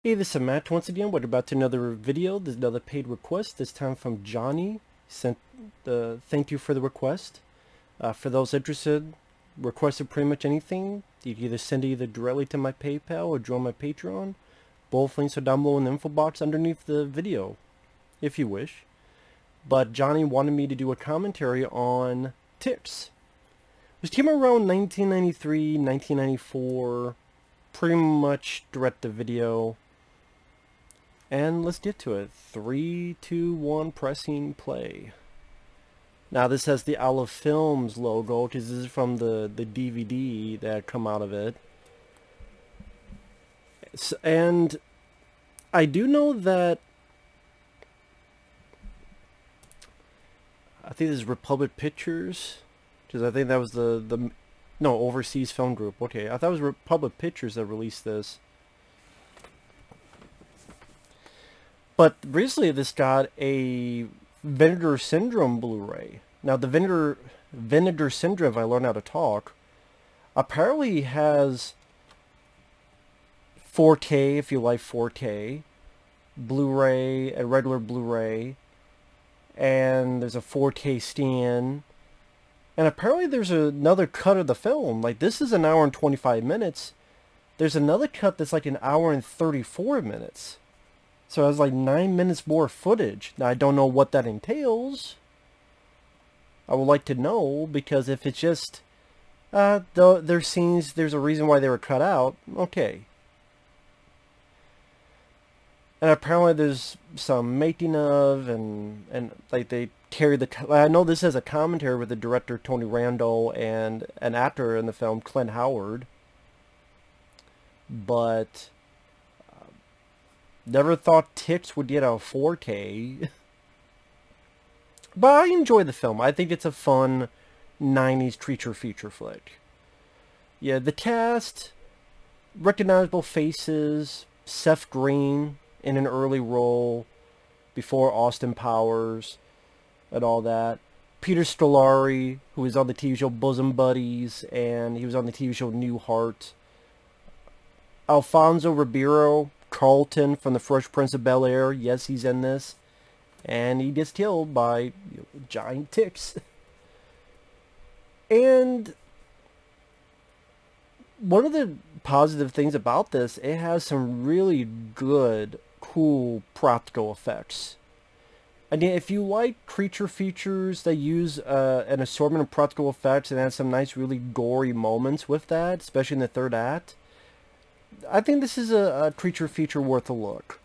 Hey, this is Matt once again. We're about to another video. There's another paid request, this time from Johnny. Sent the thank you for the request. For those interested, requested pretty much anything. You can either send it either directly to my PayPal or join my Patreon. Both links are down below in the info box underneath the video, if you wish. But Johnny wanted me to do a commentary on ticks, which came around 1993, 1994, pretty much direct to video. And let's get to it. 3, 2, 1, pressing play. Now this has the Olive Films logo, because this is from the DVD that come out of it. And I do know that I think this is Republic Pictures, because I think that was no, Overseas Film Group. Okay, I thought it was Republic Pictures that released this. But recently this got a Vinegar Syndrome Blu-ray. Now the Vinegar Syndrome, if I learn how to talk, apparently has 4K, if you like 4K, Blu-ray, a regular Blu-ray, and there's a 4K stand. And apparently there's another cut of the film. Like, this is an hour and 25 minutes. There's another cut that's like an hour and 34 minutes. So it has like 9 minutes more footage. Now I don't know what that entails. I would like to know, because if it's just their scenes, there's a reason why they were cut out. Okay. And apparently there's some making of, and like they carry the. I know this has a commentary with the director Tony Randall and an actor in the film, Clint Howard. But never thought ticks would get a 4K. But I enjoy the film. I think it's a fun 90s creature feature flick. Yeah, the cast, recognizable faces, Seth Green in an early role before Austin Powers and all that. Peter Scolari, who was on the TV show Bosom Buddies, and he was on the TV show Newhart. Alfonso Ribeiro, Carlton from the Fresh Prince of Bel-Air. Yes, he's in this. And he gets killed by giant ticks. And one of the positive things about this, it has some really good, cool practical effects. Again, if you like creature features that use an assortment of practical effects and have some nice, really gory moments with that, especially in the third act, I think this is a creature feature worth a look.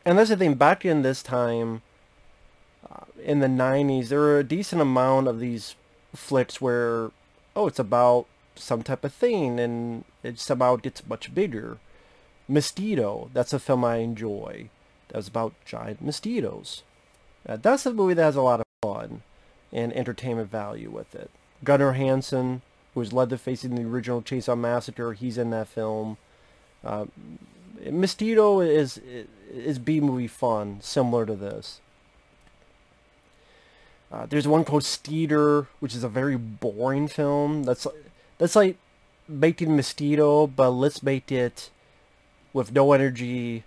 And that's the thing, back in this time, in the 90s, there were a decent amount of these flicks where, oh, it's about some type of thing, and it somehow gets much bigger. Mosquito, that's a film I enjoy. That's about giant mosquitoes. That's a movie that has a lot of fun and entertainment value with it. Gunnar Hansen, who was Leatherface in the original Chainsaw Massacre, he's in that film. Mosquito is B-movie fun, similar to this. There's one called Skeeter, which is a very boring film. That's like making Mosquito, but let's make it with no energy,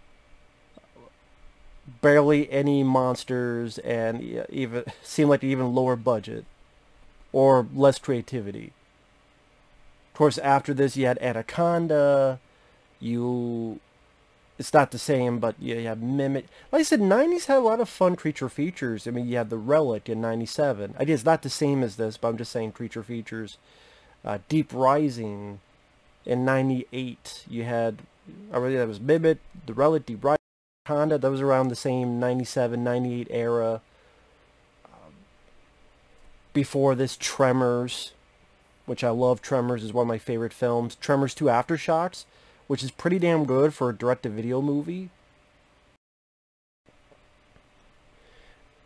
barely any monsters, and even seem like even lower budget or less creativity. Of course, after this, you had Anaconda. It's not the same, but you have Mimic. Like I said, 90s had a lot of fun creature features. I mean, you had The Relic in 97. I guess it's not the same as this, but I'm just saying creature features. Deep Rising in 98. You had, already that was Mimic, The Relic, Deep Rising, Anaconda. That was around the same 97, 98 era. Before this, Tremors, which I love. Tremors is one of my favorite films. Tremors 2 Aftershocks, which is pretty damn good for a direct-to-video movie.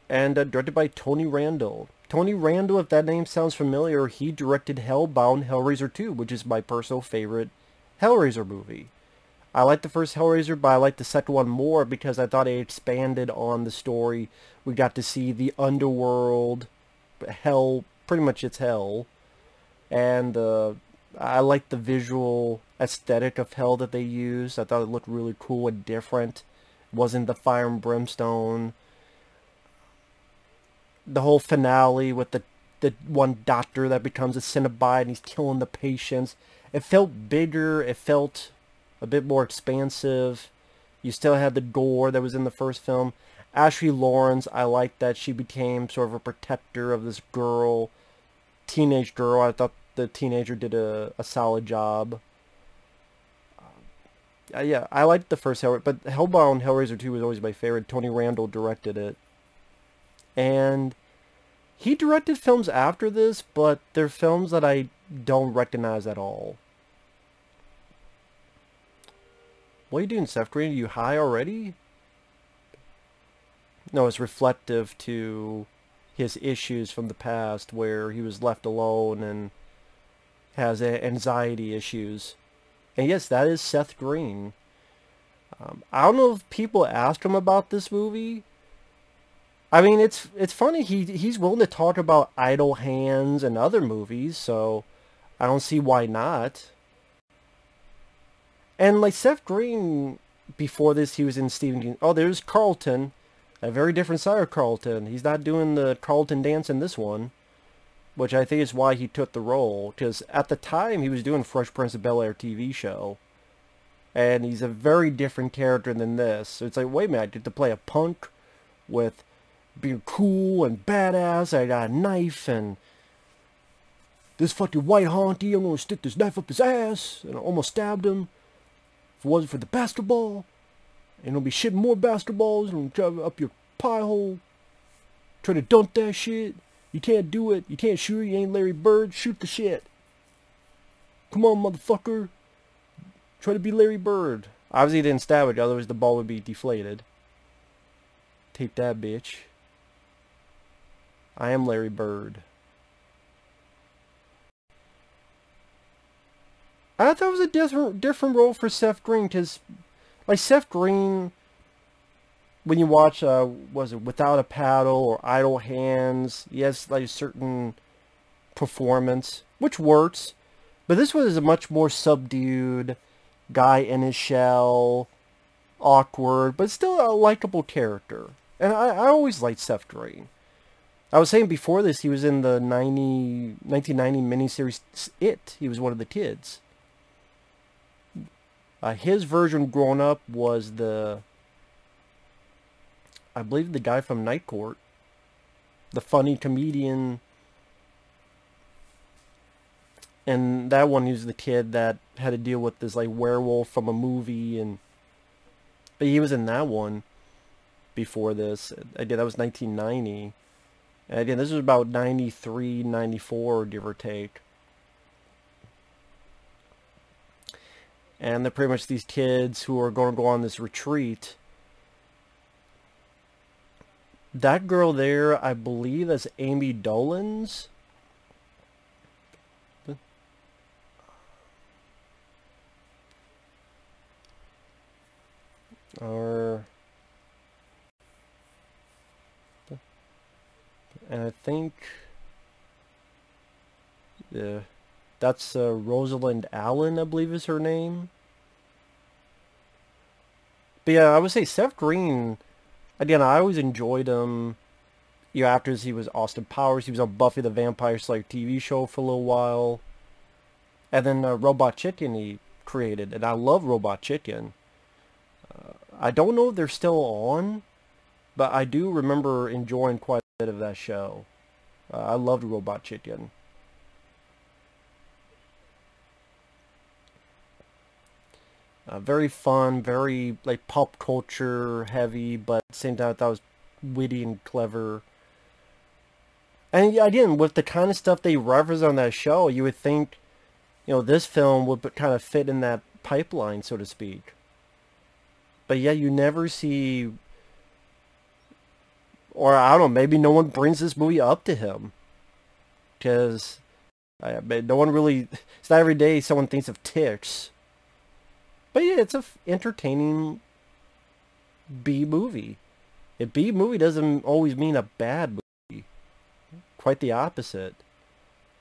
And directed by Tony Randall. Tony Randall, if that name sounds familiar, he directed Hellbound Hellraiser 2, which is my personal favorite Hellraiser movie. I like the first Hellraiser, but I like the second one more because I thought it expanded on the story. We got to see the underworld, hell, pretty much it's hell. And I like the visual aesthetic of Hell that they used. I thought it looked really cool and different. It wasn't the fire and brimstone. The whole finale with the one doctor that becomes a Cenobite and he's killing the patients. It felt bigger. It felt a bit more expansive. You still had the gore that was in the first film. Ashley Lawrence, I liked that she became sort of a protector of this girl, teenage girl. I thought the teenager did a solid job. Yeah, I liked the first Hellraiser, but Hellbound Hellraiser 2 was always my favorite. Tony Randall directed it. And he directed films after this, but they're films that I don't recognize at all. What are you doing, Seth Green? Are you high already? No, it's reflective to his issues from the past where he was left alone and has anxiety issues. And yes, that is Seth Green. I don't know if people asked him about this movie. I mean, it's funny. He's willing to talk about Idle Hands and other movies, so I don't see why not. And like Seth Green, before this, he was in Stephen King. Oh, there's Carlton. A very different side of Carlton. He's not doing the Carlton dance in this one, which I think is why he took the role. Because at the time, he was doing Fresh Prince of Bel-Air TV show. And he's a very different character than this. So it's like, wait a minute, I get to play a punk with being cool and badass. I got a knife and this fucking white honky, I'm going to stick this knife up his ass. And I almost stabbed him. If it wasn't for the basketball. And it'll be shitting more basketballs and shove it up your pie hole. Try to dunk that shit. You can't do it. You can't shoot it. You ain't Larry Bird. Shoot the shit. Come on, motherfucker. Try to be Larry Bird. Obviously, he didn't stab it. Otherwise, the ball would be deflated. Take that, bitch. I am Larry Bird. I thought it was a different role for Seth Green, because like Seth Green, when you watch, was it Without a Paddle or Idle Hands, he has like a certain performance, which works, but this was a much more subdued guy in his shell, awkward, but still a likable character. And I always liked Seth Green. I was saying before this, he was in the 1990 miniseries It. He was one of the kids. His version growing up was I believe the guy from Night Court. The funny comedian. And that one, he was the kid that had to deal with this like werewolf from a movie. But he was in that one before this. Again, that was 1990. And again, this was about 93, 94, give or take. And they're pretty much these kids who are going to go on this retreat. That girl there, I believe that's Amy Dolan's. And I think that's Rosalind Allen, I believe is her name. But yeah, I would say Seth Green, again, I always enjoyed him. You know, after he was Austin Powers, he was on Buffy the Vampire Slayer TV show for a little while. And then Robot Chicken he created, and I love Robot Chicken. I don't know if they're still on, but I do remember enjoying quite a bit of that show. I loved Robot Chicken. Very fun, very like pop culture heavy, but at the same time I thought it was witty and clever. And again, with the kind of stuff they reference on that show, you would think, you know, this film would kind of fit in that pipeline, so to speak. But yeah, you never see, or I don't know, maybe no one brings this movie up to him. Because no one really, it's not every day someone thinks of Ticks. But yeah, it's a entertaining B movie. A B movie doesn't always mean a bad movie. Quite the opposite.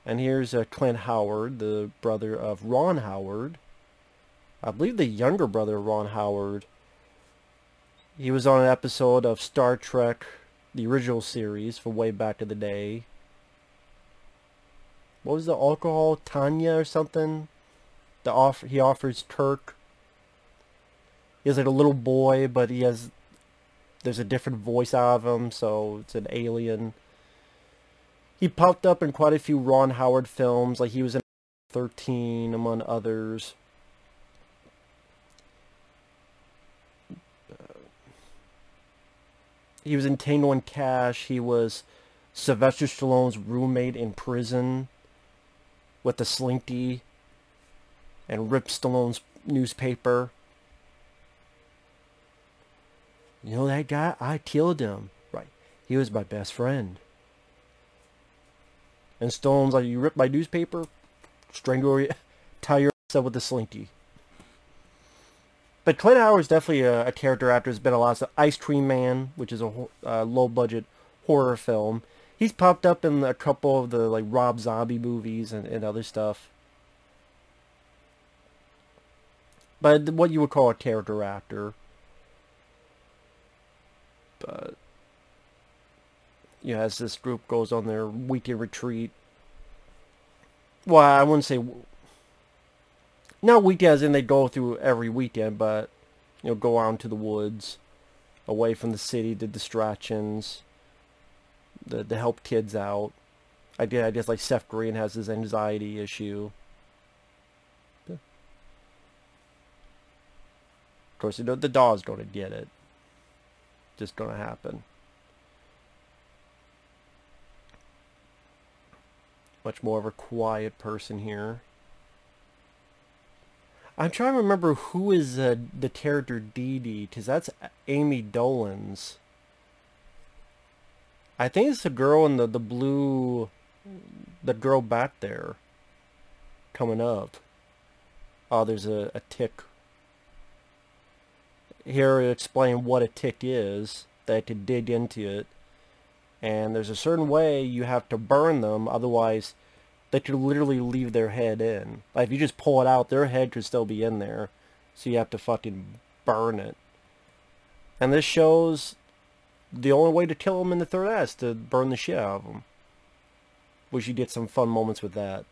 And here's Clint Howard, the brother of Ron Howard. I believe the younger brother of Ron Howard. He was on an episode of Star Trek, the original series, from way back in the day. What was the alcohol? Tanya or something? He offers Kirk. He has like a little boy, but there's a different voice out of him, so it's an alien. He popped up in quite a few Ron Howard films, like he was in 13, among others. He was in Tango and Cash. He was Sylvester Stallone's roommate in prison with the slinky and ripped Stallone's newspaper. You know that guy? I killed him. Right. He was my best friend. And Stallone's like, you ripped my newspaper? Strangle you, tie your ass up with the slinky. But Clint Howard's definitely a character actor. There's been a lot of Ice Cream Man, which is a low-budget horror film. He's popped up in a couple of the like Rob Zombie movies and other stuff. But what you would call a character actor. But you know, as this group goes on their weekend retreat. Well, I wouldn't say not weekend as in they go through every weekend, but you know, go out into the woods, away from the city, the distractions, the help kids out. I guess like Seth Green has his anxiety issue. Yeah. Of course, you know, the dog's gonna get it. Just gonna happen. Much more of a quiet person here. I'm trying to remember who is the character Dee Dee, because that's Amy Dolan's. I think it's the girl in the blue, the girl back there, coming up. Oh, there's a tick. Here to explain what a tick is, they could dig into it. And there's a certain way you have to burn them, otherwise they could literally leave their head in. Like if you just pull it out, their head could still be in there. So you have to fucking burn it. And this shows the only way to kill them in the third act is to burn the shit out of them. Wish you get some fun moments with that.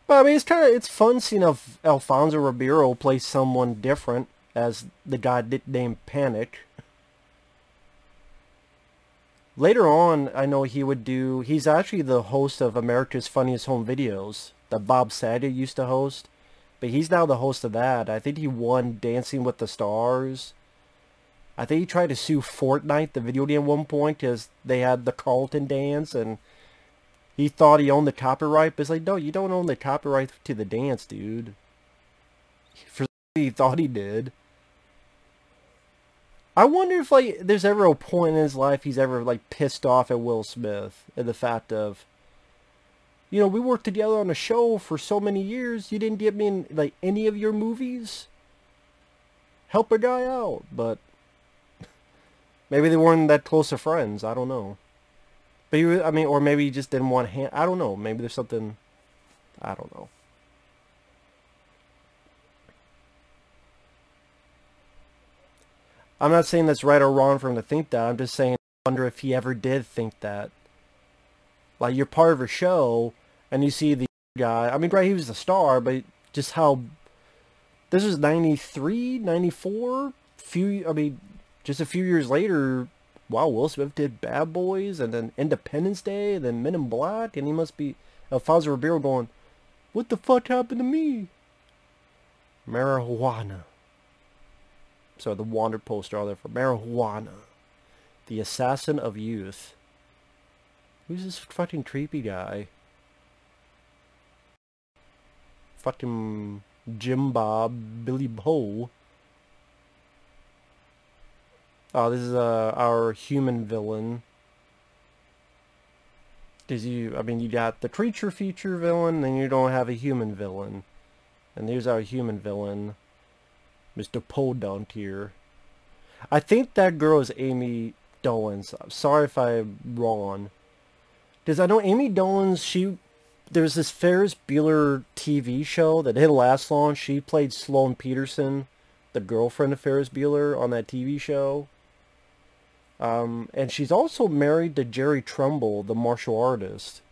But I mean, it's fun seeing Alfonso Ribeiro play someone different as the guy named Panic. Later on, I know he's actually the host of America's Funniest Home Videos that Bob Saget used to host. But he's now the host of that. I think he won Dancing with the Stars. I think he tried to sue Fortnite, the video game, at one point, because they had the Carlton dance, and he thought he owned the copyright, but it's like, no, you don't own the copyright to the dance, dude. He thought he did. I wonder if, like, there's ever a point in his life he's ever, like, pissed off at Will Smith and the fact of, you know, we worked together on a show for so many years, you didn't get me in, like, any of your movies? Help a guy out, but maybe they weren't that close of friends, I don't know. But I mean, or maybe he just didn't want I don't know. Maybe there's something, I don't know. I'm not saying that's right or wrong for him to think that. I'm just saying, I wonder if he ever did think that. Like, you're part of a show, and you see the guy. I mean, right, he was the star, but just how, this was 93, 94? I mean, just a few years later, wow, Will Smith did Bad Boys, and then Independence Day, and then Men in Black, and he must be Alfonso Ribeiro going, what the fuck happened to me? Marijuana. So the wanted poster out there for Marijuana. The assassin of youth. Who's this fucking creepy guy? Fucking Jim Bob, Billy Bo. Oh, this is our human villain. Because I mean, you got the creature feature villain, then you don't have a human villain. And here's our human villain. Mr. Podunk here. I think that girl is Amy Dolenz. I'm sorry if I'm wrong. Because I know Amy Dolenz, there's this Ferris Bueller TV show that didn't last long. She played Sloane Peterson, the girlfriend of Ferris Bueller on that TV show. And she's also married to Jerry Trumbull, the martial artist.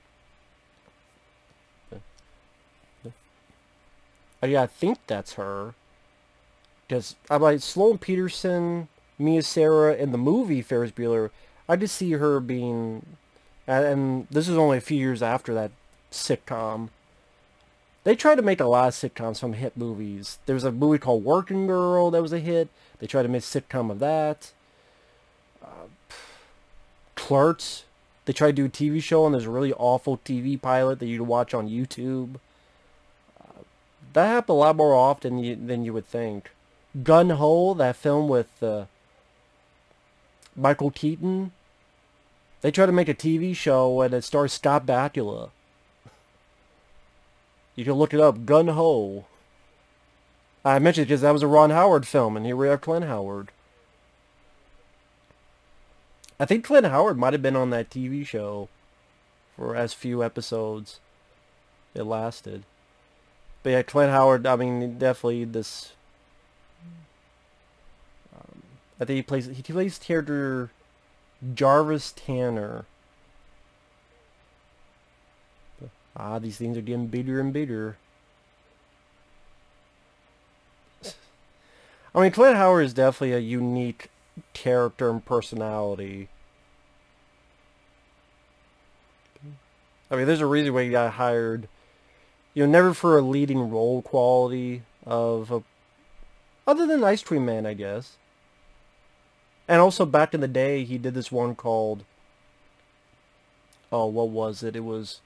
Yeah, I think that's her. Because I'm like, Sloane Peterson, Mia Sara, in the movie Ferris Bueller, I just see her being... And this is only a few years after that sitcom. They tried to make a lot of sitcoms from hit movies. There was a movie called Working Girl that was a hit. They tried to make a sitcom of that. Clerks. They tried to do a TV show, and there's a really awful TV pilot that you can watch on YouTube. That happened a lot more often than you would think. Gun Ho, that film with Michael Keaton. They tried to make a TV show, and it stars Scott Bakula. You can look it up, Gun Ho. I mentioned it because that was a Ron Howard film, and here we have Clint Howard. I think Clint Howard might have been on that TV show for as few episodes it lasted. But yeah, Clint Howard, I mean, definitely this... I think he plays character Jarvis Tanner. These things are getting bigger and bigger. I mean, Clint Howard is definitely a unique character and personality. I mean, there's a reason why he got hired. You know, never for a leading role quality of a... Other than Ice Cream Man, I guess. And also, back in the day, he did this one called... Oh, what was it? It was...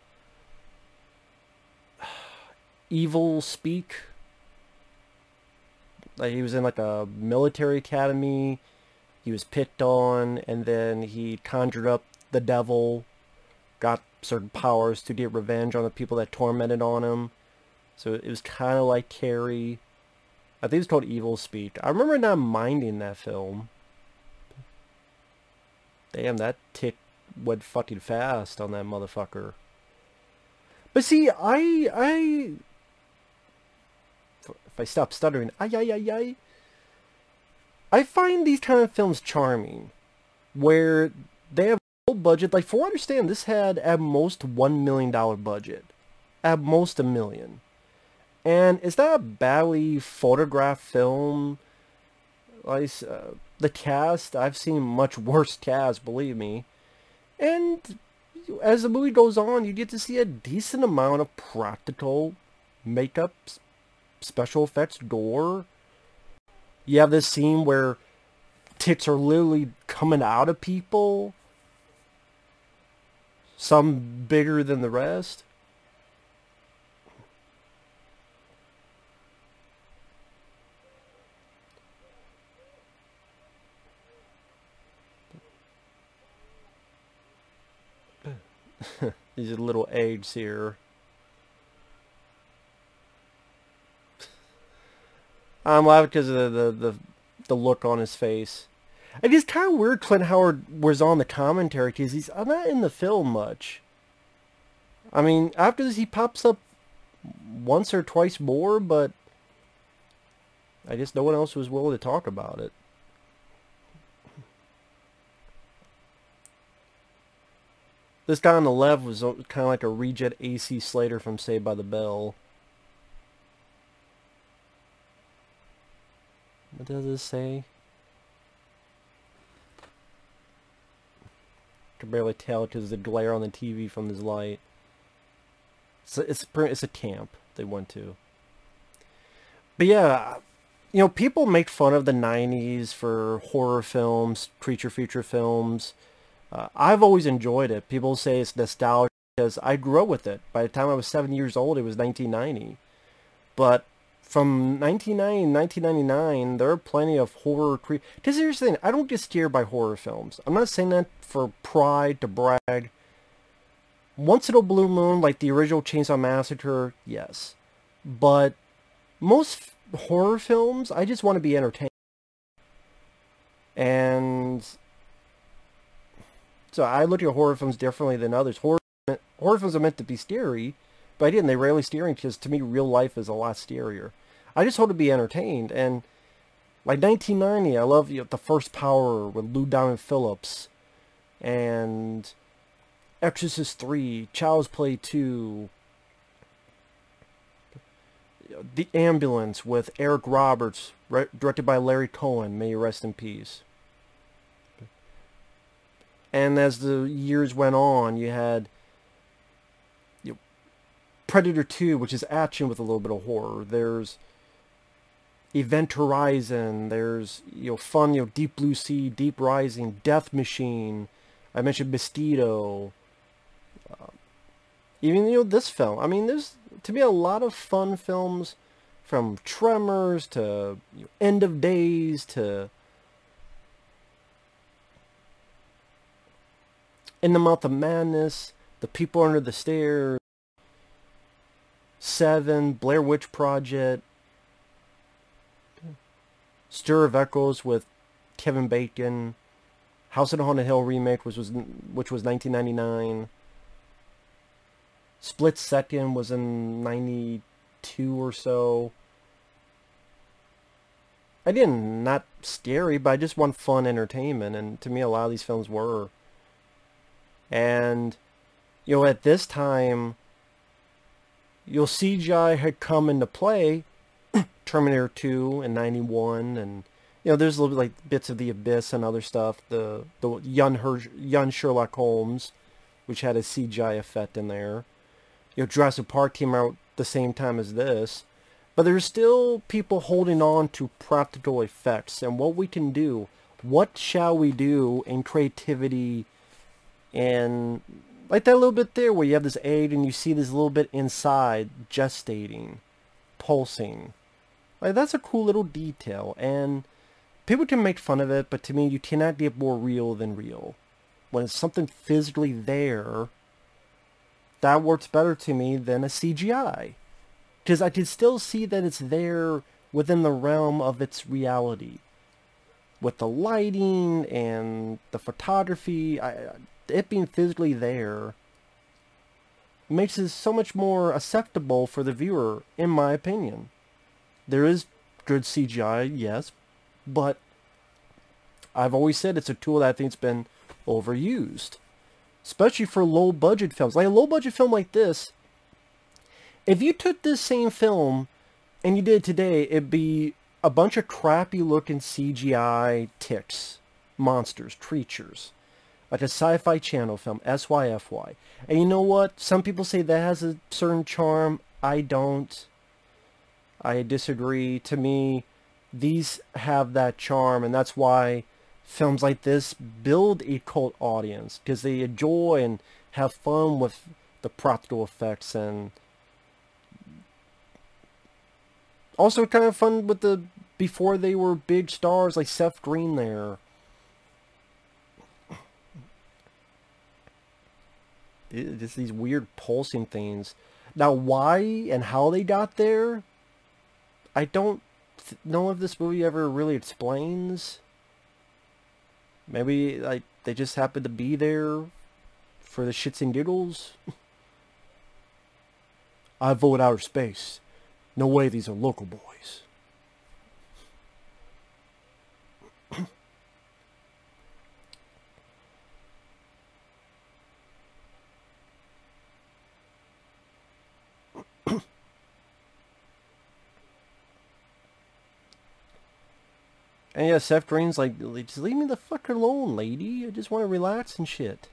Evil Speak. Like, he was in, like, a military academy. He was picked on, and then he conjured up the devil. Got certain powers to get revenge on the people that tormented on him. So it was kind of like Carrie. I think it was called Evil Speak. I remember not minding that film. Damn, that tick went fucking fast on that motherfucker. But see, if I stop stuttering, I find these kind of films charming, where they have a low budget. Like, for what I understand, this had at most $1 million budget, at most $1 million, and it's not a badly photographed film. Like, the cast, I've seen much worse cast, believe me, and as the movie goes on, you get to see a decent amount of practical makeup, special effects, gore. You have this scene where tits are literally coming out of people. Some bigger than the rest. These are little eggs here. I'm laughing because of the look on his face. And it's kind of weird Clint Howard was on the commentary because he's not in the film much. I mean, after this he pops up once or twice more, but I guess no one else was willing to talk about it. This guy on the left was kind of like a reject AC Slater from Saved by the Bell. What does it say? I can barely tell because of the glare on the TV from this light. It's a camp they went to. But yeah, you know, people make fun of the 90s for horror films, creature feature films. I've always enjoyed it. People say it's nostalgia because I grew up with it. By the time I was 7 years old, it was 1990. But from 1990 and 1999, there are plenty of horror... Because here's the thing, I don't get scared by horror films. I'm not saying that for pride, to brag. Once in a blue moon, like the original Chainsaw Massacre, yes. But most horror films, I just want to be entertained. And so I look at horror films differently than others. Horror films are meant to be scary, but I didn't. They rarely scary because to me, real life is a lot scarier. I just hope to be entertained. And like 1990, I love The First Power with Lou Diamond Phillips, and Exorcist 3, Child's Play 2, The Ambulance with Eric Roberts, directed by Larry Cohen, may he rest in peace. And as the years went on, you had Predator 2, which is action with a little bit of horror. There's Event Horizon. There's fun, Deep Blue Sea, Deep Rising, Death Machine. I mentioned Mosquito. Even this film. I mean, there's to me a lot of fun films, from Tremors to End of Days to In the Mouth of Madness, The People Under the Stairs, Seven, Blair Witch Project, Stir of Echoes with Kevin Bacon, House on Haunted Hill remake, which was 1999. Split Second was in 92 or so. Again, not scary, but I just want fun entertainment, and to me a lot of these films were. And at this time, CGI had come into play. Terminator 2 in 91, and there's a little bit like bits of The Abyss and other stuff. The young Sherlock Holmes, which had a CGI effect in there. Jurassic Park came out the same time as this, but there's still people holding on to practical effects and what we can do. What shall we do in creativity? And like that little bit there where you have this egg and you see this little bit inside gestating, pulsing. Like, that's a cool little detail, and people can make fun of it, but to me, you cannot get more real than real. When it's something physically there, that works better to me than a CGI. Because I can still see that it's there within the realm of its reality. With the lighting and the photography, it being physically there makes it so much more acceptable for the viewer, in my opinion. There is good CGI, yes, but I've always said it's a tool that I think's been overused. Especially for low-budget films. Like a low-budget film like this, if you took this same film and you did it today, it'd be a bunch of crappy-looking CGI ticks, monsters, creatures. Like a Sci-Fi Channel film, SYFY. And you know what? Some people say that has a certain charm. I don't. I disagree. To me, these have that charm, and that's why films like this build a cult audience, because they enjoy and have fun with the practical effects, and also kind of fun with the before they were big stars like Seth Green there. Just these weird pulsing things. Now, why and how they got there, I don't know if this movie ever really explains. Maybe like they just happened to be there for the shits and giggles. I vote outer space. No way these are local boys. And yeah, Seth Green's like, just leave me the fuck alone, lady. I just want to relax and shit.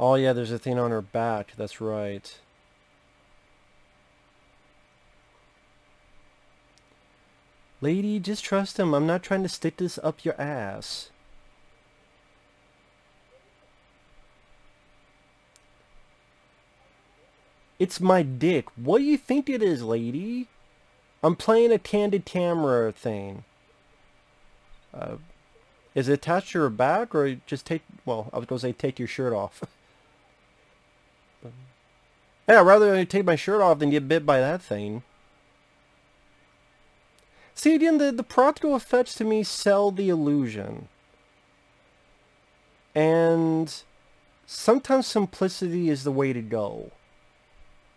Oh yeah, there's a thing on her back. That's right. Lady, just trust him. I'm not trying to stick this up your ass. It's my dick. What do you think it is, lady? I'm playing a candid camera thing. Is it attached to your back, or just take, well, I was going to say take your shirt off. Yeah, I'd rather take my shirt off than get bit by that thing. See, again, the practical effects to me sell the illusion. And sometimes simplicity is the way to go.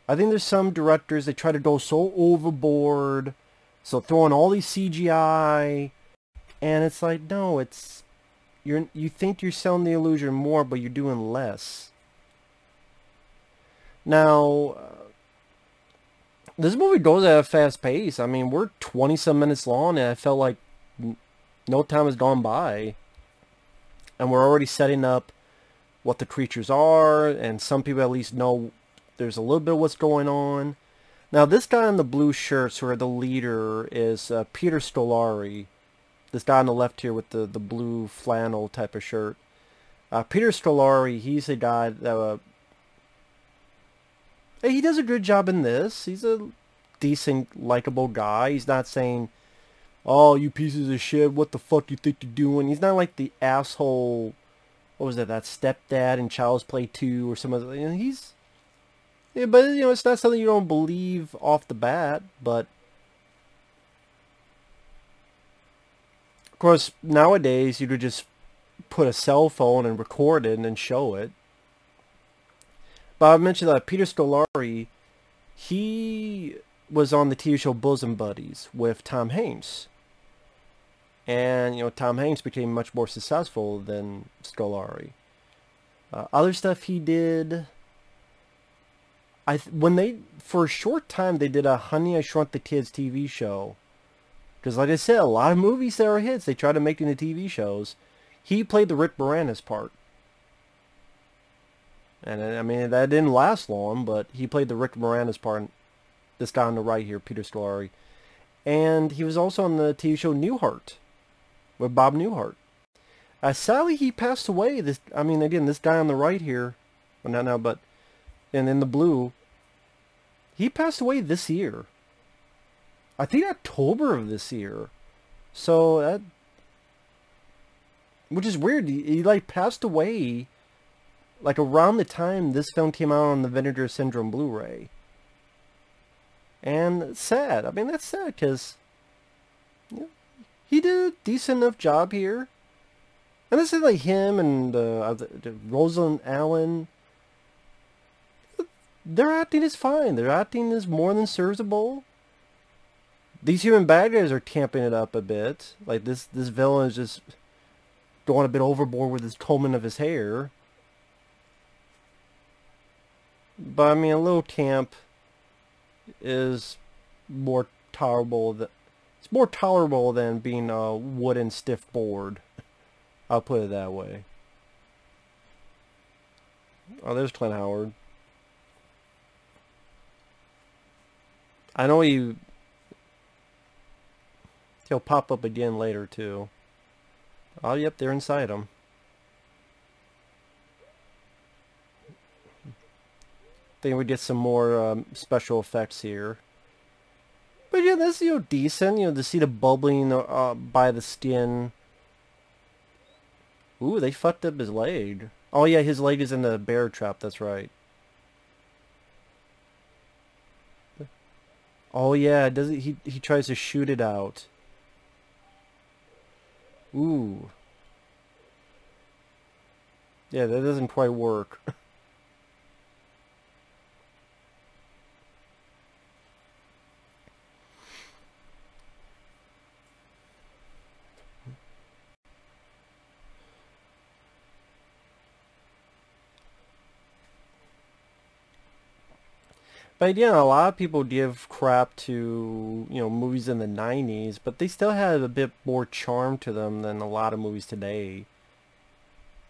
I think there's some directors that try to go so overboard, so throwing all these CGI, and it's like, no, it's you think you're selling the illusion more, but you're doing less. Now, this movie goes at a fast pace. I mean, we're 20-some minutes long, and I felt like no time has gone by. And we're already setting up what the creatures are, and some people at least know there's a little bit of what's going on. Now, this guy in the blue shirt, sort of the leader, is Peter Scolari. This guy on the left here with the blue flannel type of shirt. Peter Scolari, he's a guy that... he does a good job in this. He's a decent, likable guy. He's not saying, oh, you pieces of shit, what the fuck you think you're doing? He's not like the asshole, what was that stepdad in Child's Play 2 or some other, you know, he's, yeah, but, you know, it's not something you don't believe off the bat, but, of course, nowadays, you could just put a cell phone and record it and then show it. But I mentioned that Peter Scolari, he was on the TV show Bosom Buddies with Tom Hanks. And, you know, Tom Hanks became much more successful than Scolari. Other stuff he did... for a short time, they did a Honey, I Shrunk the Kids TV show. Because, like I said, a lot of movies that are hits, they try to make into TV shows. He played the Rick Moranis part. And, I mean, that didn't last long, but he played the Rick Moranis part. This guy on the right here, Peter Scolari. And he was also on the TV show Newhart with Bob Newhart. Sadly, he passed away. I mean, again, this guy on the right here, well, not now, but and in the blue, he passed away this year. I think October of this year. So that, which is weird. He like passed away like around the time this film came out on the Vinegar Syndrome Blu-ray. And it's sad. I mean, that's sad because, you know, he did a decent enough job here. And this is like him and Rosalind Allen. Their acting is fine. Their acting is more than serviceable. These human bad guys are tamping it up a bit. Like this villain is just going a bit overboard with his combing of his hair. But I mean, a little camp is more tolerable. It's more tolerable than being a wooden stiff board. I'll put it that way. Oh, there's Clint Howard. I know he'll pop up again later too. Oh, yep, they're inside him. Think we get some more special effects here. But yeah, that's, you know, decent. You know, to see the bubbling by the skin. Ooh, they fucked up his leg. Oh yeah, his leg is in the bear trap. That's right. Oh yeah, does he tries to shoot it out. Ooh. Yeah, that doesn't quite work. But yeah, a lot of people give crap to, you know, movies in the 90s, but they still had a bit more charm to them than a lot of movies today.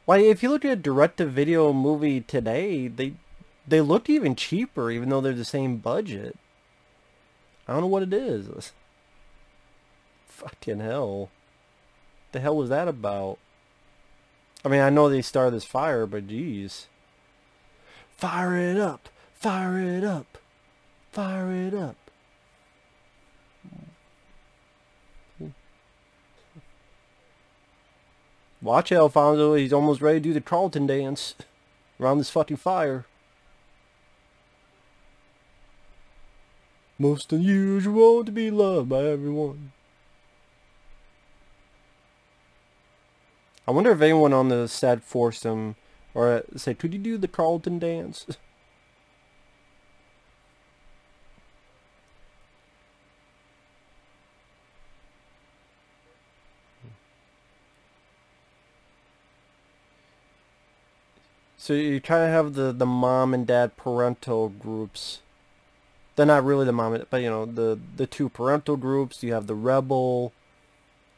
Like, if you look at a direct-to-video movie today, they look even cheaper, even though they're the same budget. I don't know what it is. Fucking hell. What the hell was that about? I mean, I know they started this fire, but geez. Fire it up! Fire it up! Fire it up! Watch it, Alfonso. He's almost ready to do the Carlton dance around this fucking fire. Most unusual to be loved by everyone. I wonder if anyone on the set forced him or said, could you do the Carlton dance? So you kind of have the mom and dad parental groups. They're not really the mom, but you know, the two parental groups. You have the rebel.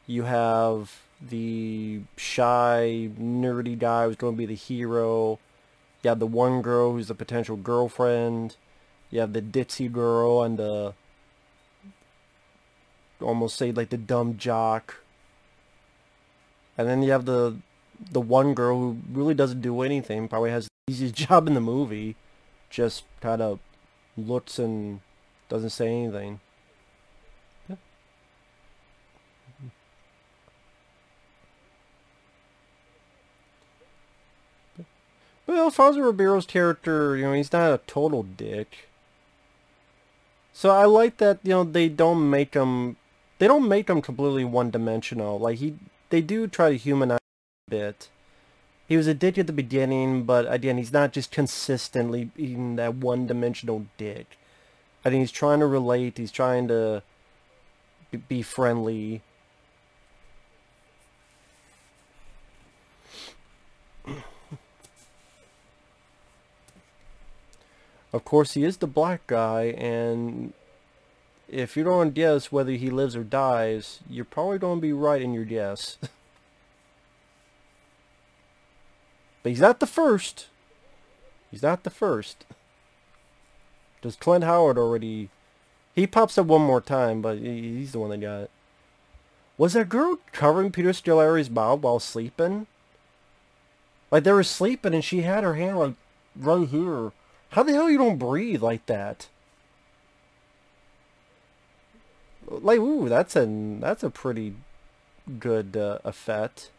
You have the shy, nerdy guy who's going to be the hero. You have the one girl who's the potential girlfriend. You have the ditzy girl and the, almost say like the dumb jock. And then you have the one girl who really doesn't do anything, probably has the easiest job in the movie, just kind of looks and doesn't say anything. Yeah. But Alfonso Ribeiro's character, you know, he's not a total dick. So I like that, you know, they don't make him completely one-dimensional. Like, they do try to humanize bit. He was a dick at the beginning, but again, he's not just consistently being that one-dimensional dick. I think he's trying to relate, he's trying to be friendly. Of course, he is the black guy, and if you don't guess whether he lives or dies, you're probably going to be right in your guess. But he's not the first. He's not the first. Does Clint Howard already... He pops up one more time, but he's the one that got it. Was that girl covering Peter Scolari's mouth while sleeping? Like, they were sleeping and she had her hand, like, right here. How the hell you don't breathe like that? Like, ooh, that's a pretty good effect.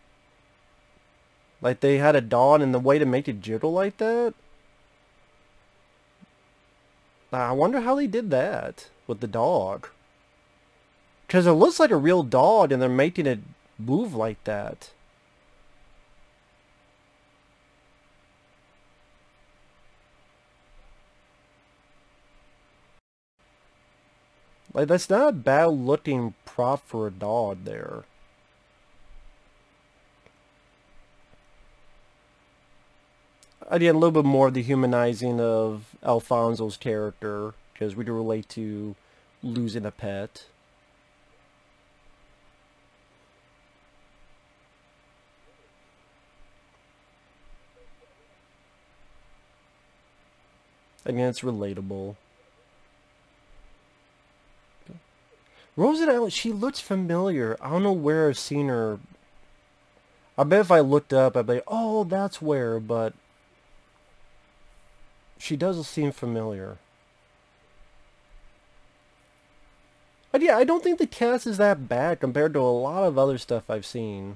Like, they had a dog, and the way to make it jiggle like that? I wonder how they did that with the dog. Because it looks like a real dog, and they're making it move like that. Like, that's not a bad-looking prop for a dog there. Again, a little bit more of the humanizing of Alfonso's character, because we can relate to losing a pet. Again, it's relatable. Rosa, she looks familiar. I don't know where I've seen her. I bet if I looked up, I'd be like, oh, that's where, but... She does seem familiar. But yeah, I don't think the cast is that bad compared to a lot of other stuff I've seen.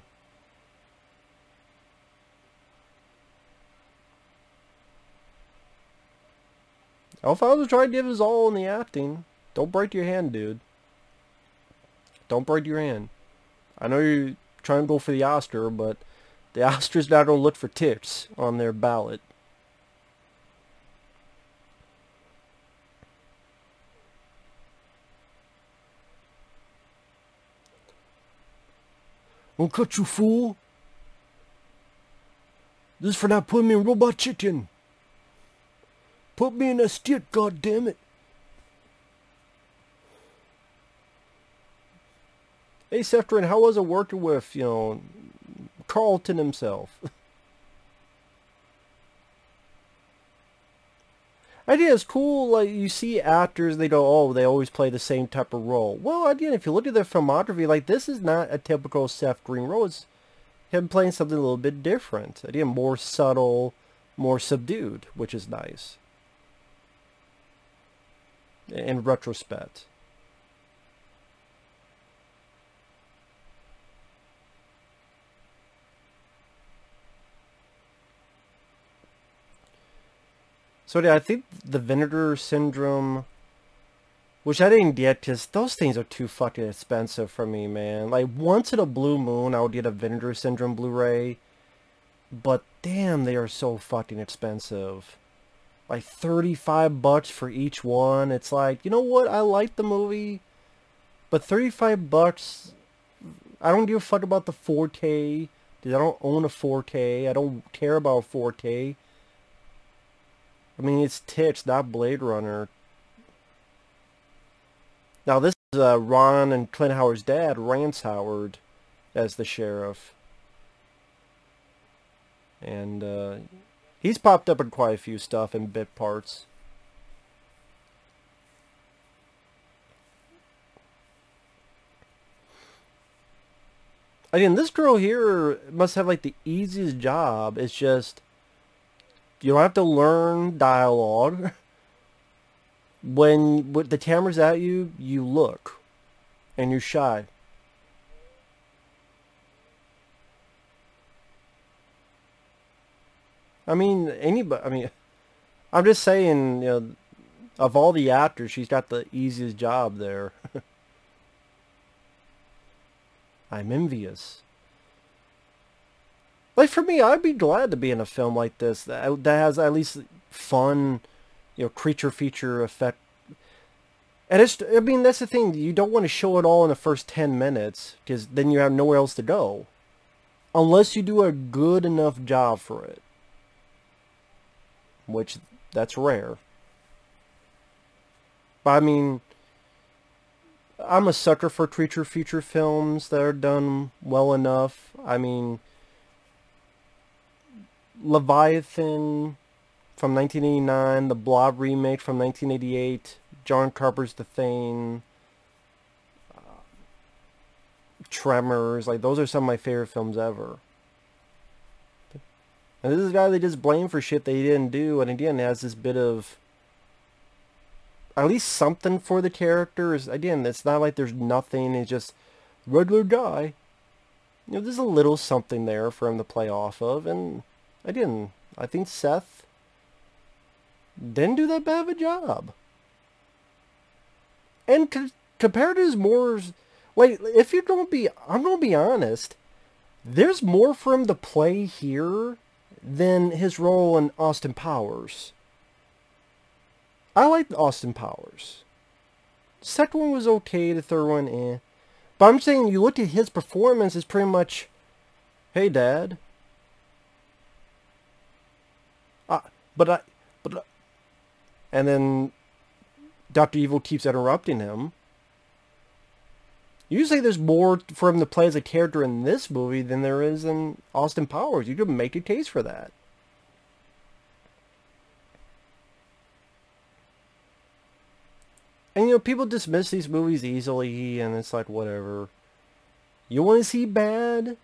Alfonso tried to give his all in the acting. Don't break your hand, dude. Don't break your hand. I know you're trying to go for the Oscar, but the Oscars not going to look for ticks on their ballot. Won't cut you, fool. This is for not putting me in Robot Chicken. Put me in a stick, goddammit. Hey, Sefrin, how was it working with, you know, Carlton himself? I think it's cool, like, you see actors, they go, oh, they always play the same type of role. Well, again, if you look at their filmography, like, this is not a typical Seth Green role. It's him playing something a little bit different. Again, more subtle, more subdued, which is nice. In retrospect. So yeah, I think the Vinegar Syndrome, which I didn't get because those things are too fucking expensive for me, man. Like, once in a blue moon, I would get a Vinegar Syndrome Blu-ray. But damn, they are so fucking expensive. Like, 35 bucks for each one. It's like, you know what? I like the movie. But 35 bucks, I don't give a fuck about the 4K. Because I don't own a 4K. I don't care about 4K. I mean, it's Titch, not Blade Runner. Now, this is Ron and Clint Howard's dad, Rance Howard, as the sheriff. And he's popped up in quite a few stuff in bit parts. Again, this girl here must have like the easiest job. It's just, you don't have to learn dialogue. When the camera's at you, you look. And you're shy. I mean, anybody, I mean, I'm just saying, you know, of all the actors, she's got the easiest job there. I'm envious. Like, for me, I'd be glad to be in a film like this that has at least fun, you know, creature feature effect. And it's, I mean, that's the thing. You don't want to show it all in the first 10 minutes, because then you have nowhere else to go. Unless you do a good enough job for it. Which, that's rare. But, I mean, I'm a sucker for creature feature films that are done well enough. I mean, Leviathan from 1989, the Blob remake from 1988, John Carpenter's The Thing, Tremors, like, those are some of my favorite films ever. And this is a guy they just blame for shit they didn't do, and again, has this bit of at least something for the characters. Again, it's not like there's nothing, it's just regular guy. You know, there's a little something there for him to play off of, and again, I think Seth didn't do that bad of a job. And compared to his more, like, if you're gonna be, I'm gonna be honest, there's more for him to play here than his role in Austin Powers. I liked Austin Powers. The second one was okay, the third one, eh. But I'm saying, you look at his performance, it's pretty much, hey, Dad. And then Dr. Evil keeps interrupting him. Usually there's more for him to play as a character in this movie than there is in Austin Powers. You could make a case for that. And, you know, people dismiss these movies easily, and it's like, whatever. You want to see bad?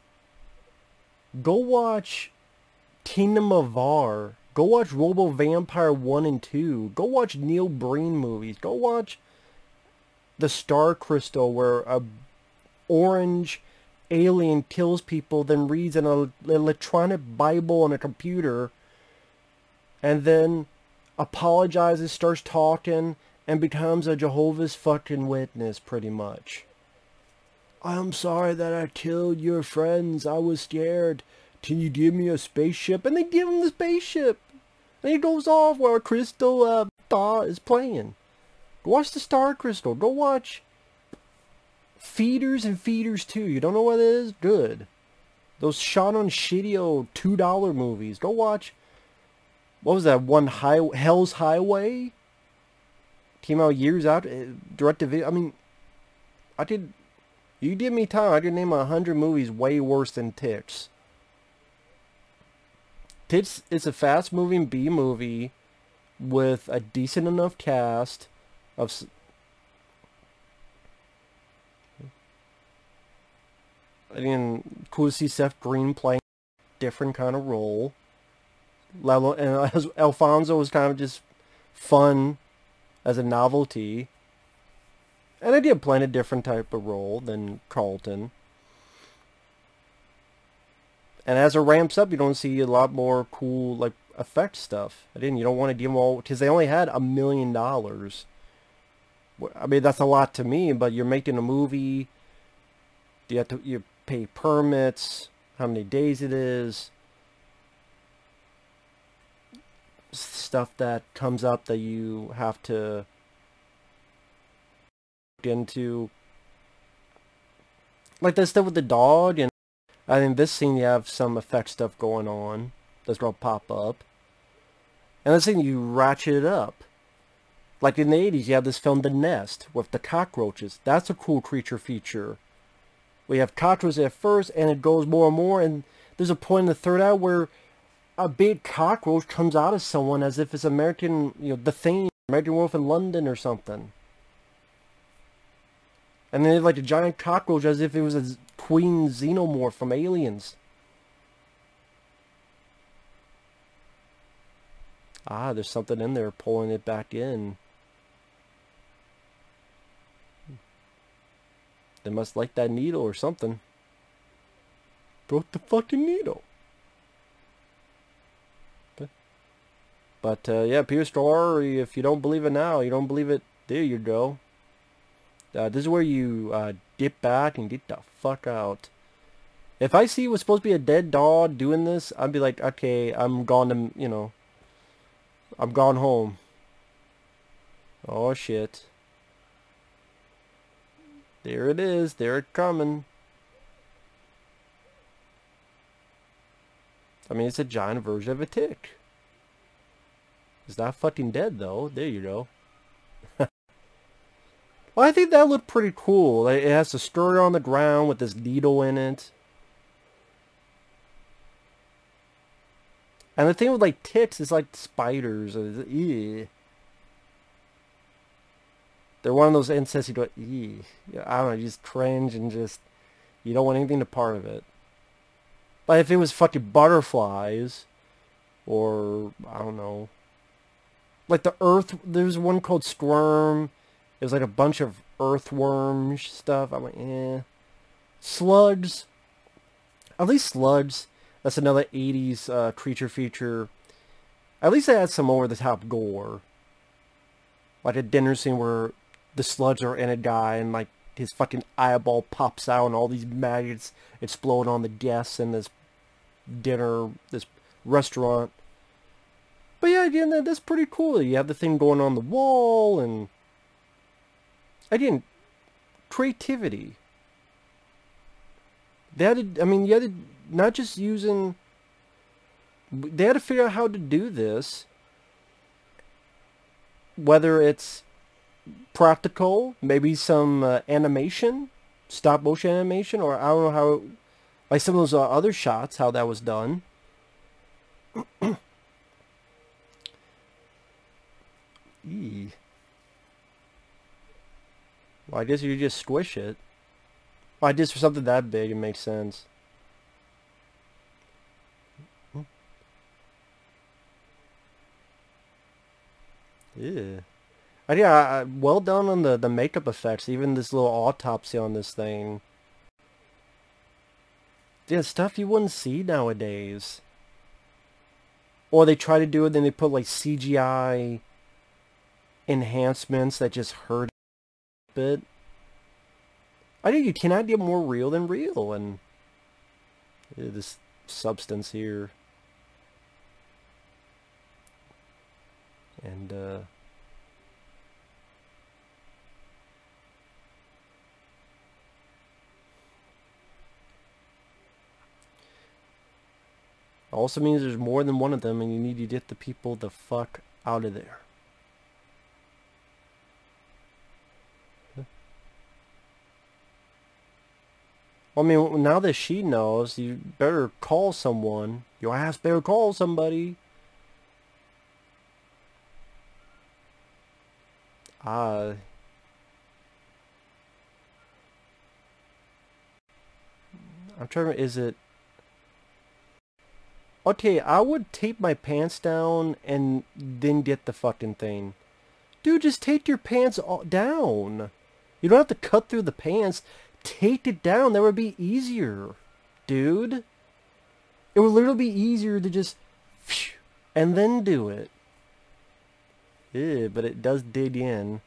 Go watch Kingdom of Var. Go watch Robo Vampire 1 and 2. Go watch Neil Breen movies. Go watch The Star Crystal, where a orange alien kills people, then reads an electronic Bible on a computer, and then apologizes, starts talking, and becomes a Jehovah's fucking Witness, pretty much. I'm sorry that I killed your friends. I was scared. Can you give me a spaceship? And they give him the spaceship. And he goes off while a crystal thaw is playing. Go watch The Star Crystal. Go watch Feeders and Feeders 2. You don't know what it is? Good. Those shot on shitty old $2 movies. Go watch, what was that one, Hell's Highway? Came out years out, direct to video. I mean, you give me time, I could name 100 movies way worse than Tits. Tits is a fast-moving B-movie with a decent enough cast of... I mean, cool to see Seth Green playing a different kind of role. And Alfonso was kind of just fun as a novelty. And I did play a different type of role than Carlton. And as it ramps up, you don't see a lot more cool, like, effect stuff. You don't want to give them all, because they only had $1 million. I mean, that's a lot to me, but you're making a movie. You pay permits, how many days it is, stuff that comes up that you have to get into. Like that stuff with the dog, and I think this scene you have some effect stuff going on that's gonna pop up. And this thing you ratchet it up. Like in the 80s, you have this film The Nest with the cockroaches. That's a cool creature feature. We have cockroaches at first, and it goes more and more, and there's a point in the third act where a big cockroach comes out of someone as if it's American, The Thing, American Wolf in London or something. And then they have like a giant cockroach as if it was a queen xenomorph from Aliens. Ah, there's something in there pulling it back in. They must like that needle or something. Broke the fucking needle. But yeah, Peter Scolari, if you don't believe it now, you don't believe it, there you go. This is where you dip back and get the fuck out. If I see what's supposed to be a dead dog doing this, I'd be like, okay, I'm gone to, I'm gone home. Oh shit. There it is. There it coming. I mean, it's a giant version of a tick. It's not fucking dead though. There you go. Well, I think that looked pretty cool. It has a story on the ground with this needle in it. And the thing with like ticks is like spiders. Ew. They're one of those insects you go, ew. I don't know, you just cringe and just, you don't want anything to part of it. But if it was fucking butterflies, or, I don't know. Like the earth, there's one called Squirm. It was like a bunch of earthworm stuff. I'm like, eh. Slugs. At least slugs. That's another 80s creature feature. At least they had some over-the-top gore. Like a dinner scene where the slugs are in a guy and like his fucking eyeball pops out and all these maggots explode on the guests in this dinner, this restaurant. But yeah, again, that's pretty cool. You have the thing going on the wall and... Again, creativity. They had to, I mean, you had to, not just using... They had to figure out how to do this. Whether it's practical, maybe some animation, stop motion animation, or I don't know how, like some of those other shots, how that was done. Eee. Well, I guess you just squish it. Well, I guess for something that big, it makes sense. Yeah. Yeah, well done on the makeup effects. Even this little autopsy on this thing. Yeah, stuff you wouldn't see nowadays. Or they try to do it, then they put like CGI enhancements that just hurt a bit. I think you cannot get more real than real. And this substance here. And also means there's more than one of them, and you need to get the people the fuck out of there. Well, I mean, now that she knows, you better call someone. Your ass better call somebody. I'm trying to, is it... Okay, I would tape my pants down and then get the fucking thing. Dude, just take your pants down. You don't have to cut through the pants. Take it down. That would be easier. Dude. It would literally be easier to just... and then do it. Ew, but it does dig in.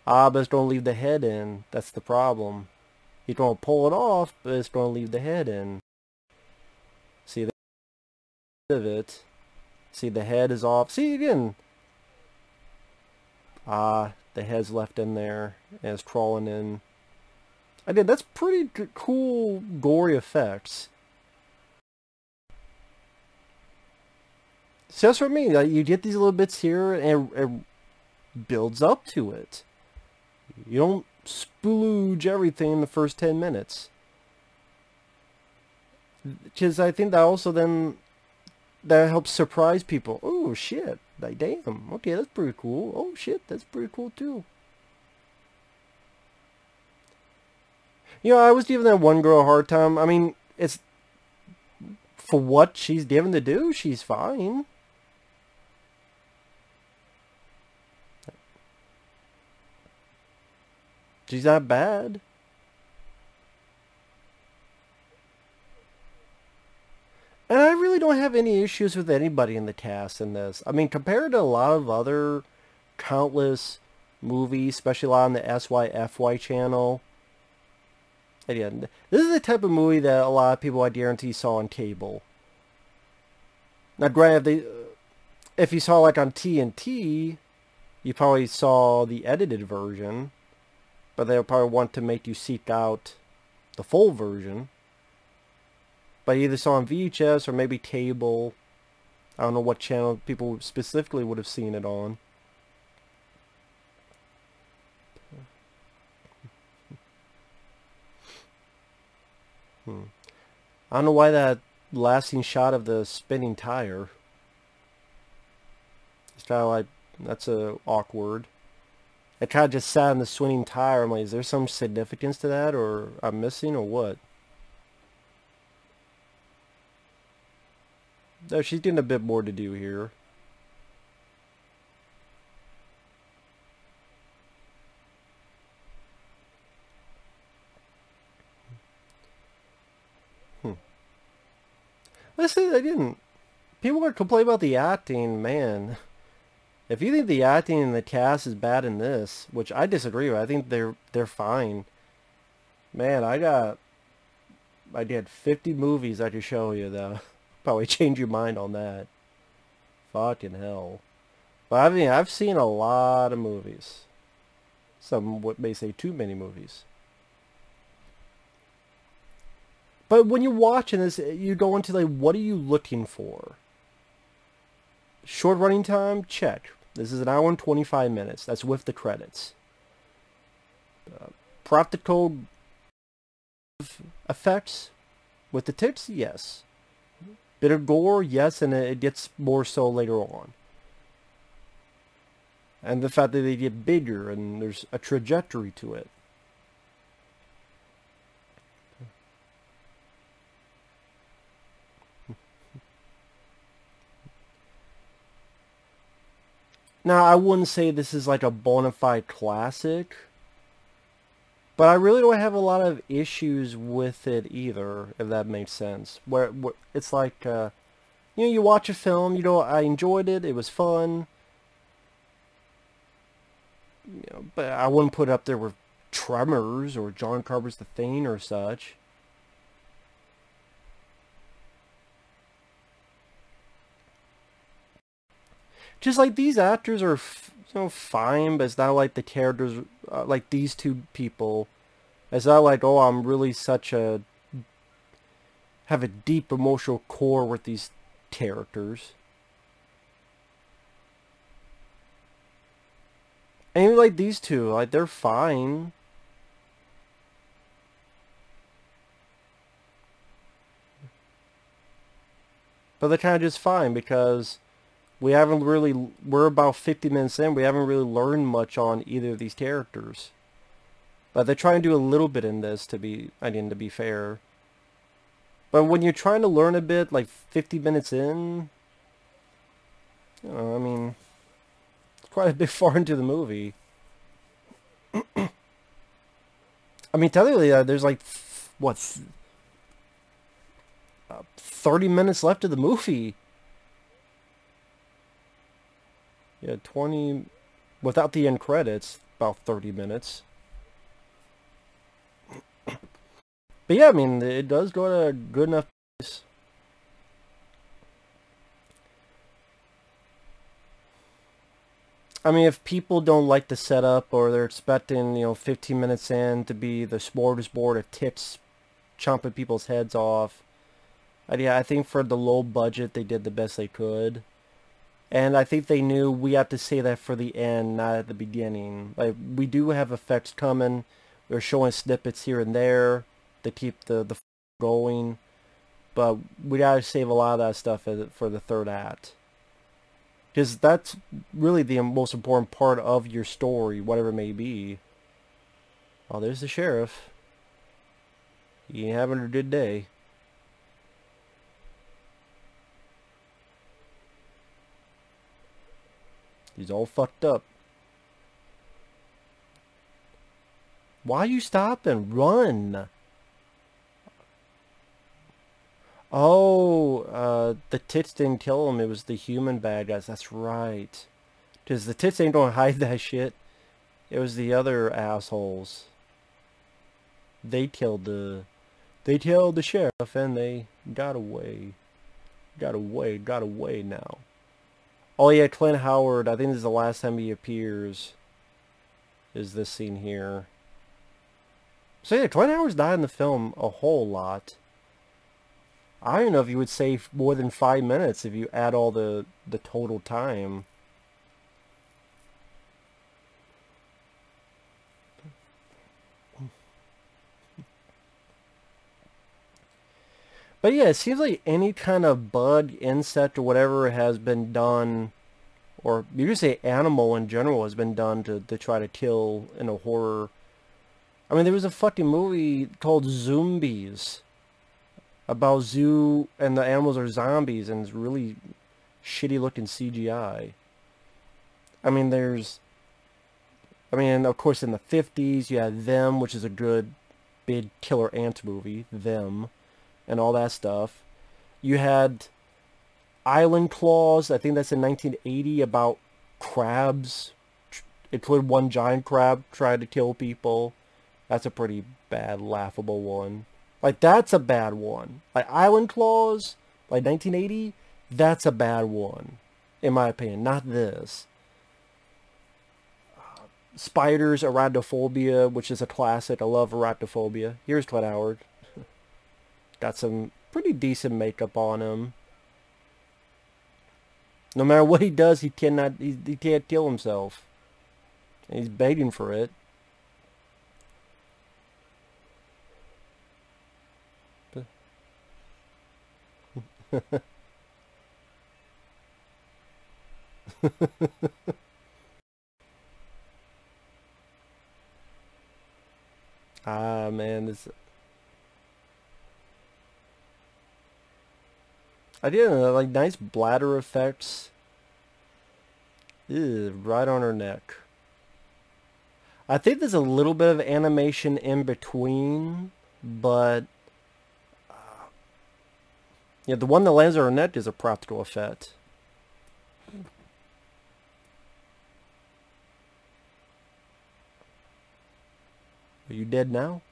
Ah, but it's going to leave the head in. That's the problem. You're going to pull it off, but it's going to leave the head in. See the end of it. See, the head is off. See, again. Ah, the head's left in there, and it's crawling in. Again, that's pretty cool, gory effects. So that's what I mean. Like, you get these little bits here, and it builds up to it. You don't splooge everything in the first 10 minutes. Because I think that also then, that helps surprise people. Oh, shit. Like, damn. Okay, that's pretty cool. Oh, shit. That's pretty cool, too. You know, I was giving that one girl a hard time. I mean, it's... For what she's given to do, she's fine. She's not bad. And I really don't have any issues with anybody in the cast in this. I mean, compared to a lot of other countless movies, especially a lot on the SYFY channel. Again, this is the type of movie that a lot of people, I guarantee, saw on cable. Now, granted, if you saw like on TNT, you probably saw the edited version. But they'll probably want to make you seek out the full version. But you either saw on VHS or maybe cable. I don't know what channel people specifically would have seen it on. I don't know why that lasting shot of the spinning tire. It's kind of like, that's awkward. It kind of just sat on the swinging tire. I'm like, is there some significance to that, or I'm missing, or what? No, she's getting a bit more to do here. Listen, I didn't. People are complaining about the acting, man. If you think the acting in the cast is bad in this, which I disagree with, I think they're fine. Man, I did 50 movies I could show you though. Probably change your mind on that. Fucking hell. But I mean, I've seen a lot of movies. Some may say too many movies. But when you're watching this, you go into like, what are you looking for? Short running time? Check. This is an hour and 25 minutes. That's with the credits. Practical effects with the tits? Yes. Bit of gore? Yes, and it gets more so later on. And the fact that they get bigger and there's a trajectory to it. Now, I wouldn't say this is like a bona fide classic, but I really don't have a lot of issues with it either, if that makes sense. Where it's like, you know, you watch a film, you know, I enjoyed it, it was fun, you know, but I wouldn't put it up there with Tremors or John Carpenter's The Thing or such. Just like these actors are, you know, fine, but it's not like the characters, like these two people. It's not like, oh, I'm really have a deep emotional core with these characters. And even like these two, like they're fine. But they're kind of just fine because we haven't really, we're about 50 minutes in, we haven't really learned much on either of these characters. But they're trying to do a little bit in this to be fair. But when you're trying to learn a bit, like 50 minutes in, you know, I mean, it's quite a bit far into the movie. I mean, technically, there's like, what, 30 minutes left of the movie. Yeah, 20... Without the end credits, about 30 minutes. But yeah, I mean, it does go at a good enough pace. I mean, if people don't like the setup, or they're expecting, you know, 15 minutes in to be the smorgasbord of tits chomping people's heads off, yeah, I think for the low budget, they did the best they could. And I think they knew we have to say that for the end, not at the beginning. Like, we do have effects coming. We're showing snippets here and there to keep the going. But we gotta save a lot of that stuff for the third act. Because that's really the most important part of your story, whatever it may be. Oh, there's the sheriff. He ain't having a good day. He's all fucked up. Why you stopping? Run! Oh, the tits didn't kill him. It was the human bad guys. That's right. Because the tits ain't gonna hide that shit. It was the other assholes. They killed the sheriff, and they got away. Got away now. Oh yeah, Clint Howard. I think this is the last time he appears. Is this scene here? So yeah, Clint Howard's died in the film a whole lot. I don't know if you would say more than 5 minutes if you add all the total time. But yeah, it seems like any kind of bug, insect, or whatever has been done, or you could say animal in general has been done to try to kill in a horror. I mean, there was a fucking movie called Zombies about zoo and the animals are zombies, and it's really shitty looking CGI. I mean, of course in the 50s you had Them, which is a good big killer ant movie, Them, and all that stuff. You had Island Claws, I think that's in 1980, about crabs. It put one giant crab trying to kill people. That's a pretty bad, laughable one. Like, that's a bad one. Like, Island Claws, like 1980, that's a bad one, in my opinion. Not this. Spiders, Arachnophobia, which is a classic. I love Arachnophobia. Here's Clint Howard. Got some pretty decent makeup on him. No matter what he does, he can't kill himself. And he's begging for it. Ah, man, this... I did like nice bladder effects. Ew, right on her neck. I think there's a little bit of animation in between, but yeah, the one that lands on her neck is a practical effect. Are you dead now?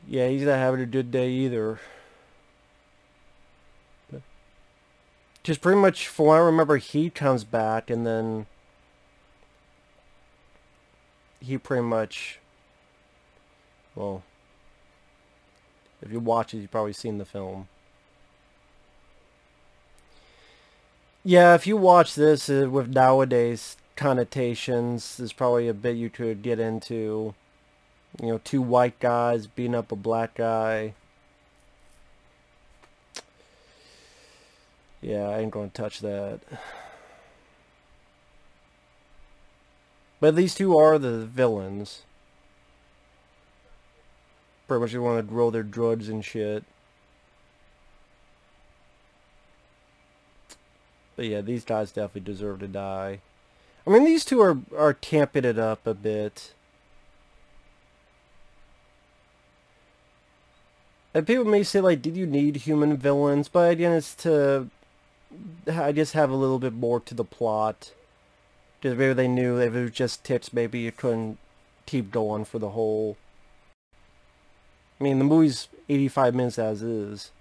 Yeah, he's not having a good day either. Just pretty much, from what I remember, he comes back, and then he pretty much, well, if you watch it, you've probably seen the film. Yeah, if you watch this with nowadays connotations, there's probably a bit you could get into. You know, two white guys beating up a black guy. Yeah, I ain't gonna touch that. But these two are the villains. Pretty much they want to grow their drugs and shit. But yeah, these guys definitely deserve to die. I mean, these two are camping it up a bit. And people may say, like, did you need human villains? But again, it's to, I just have a little bit more to the plot. Because maybe they knew if it was just tits, maybe you couldn't keep going for the whole... I mean, the movie's 85 minutes as is.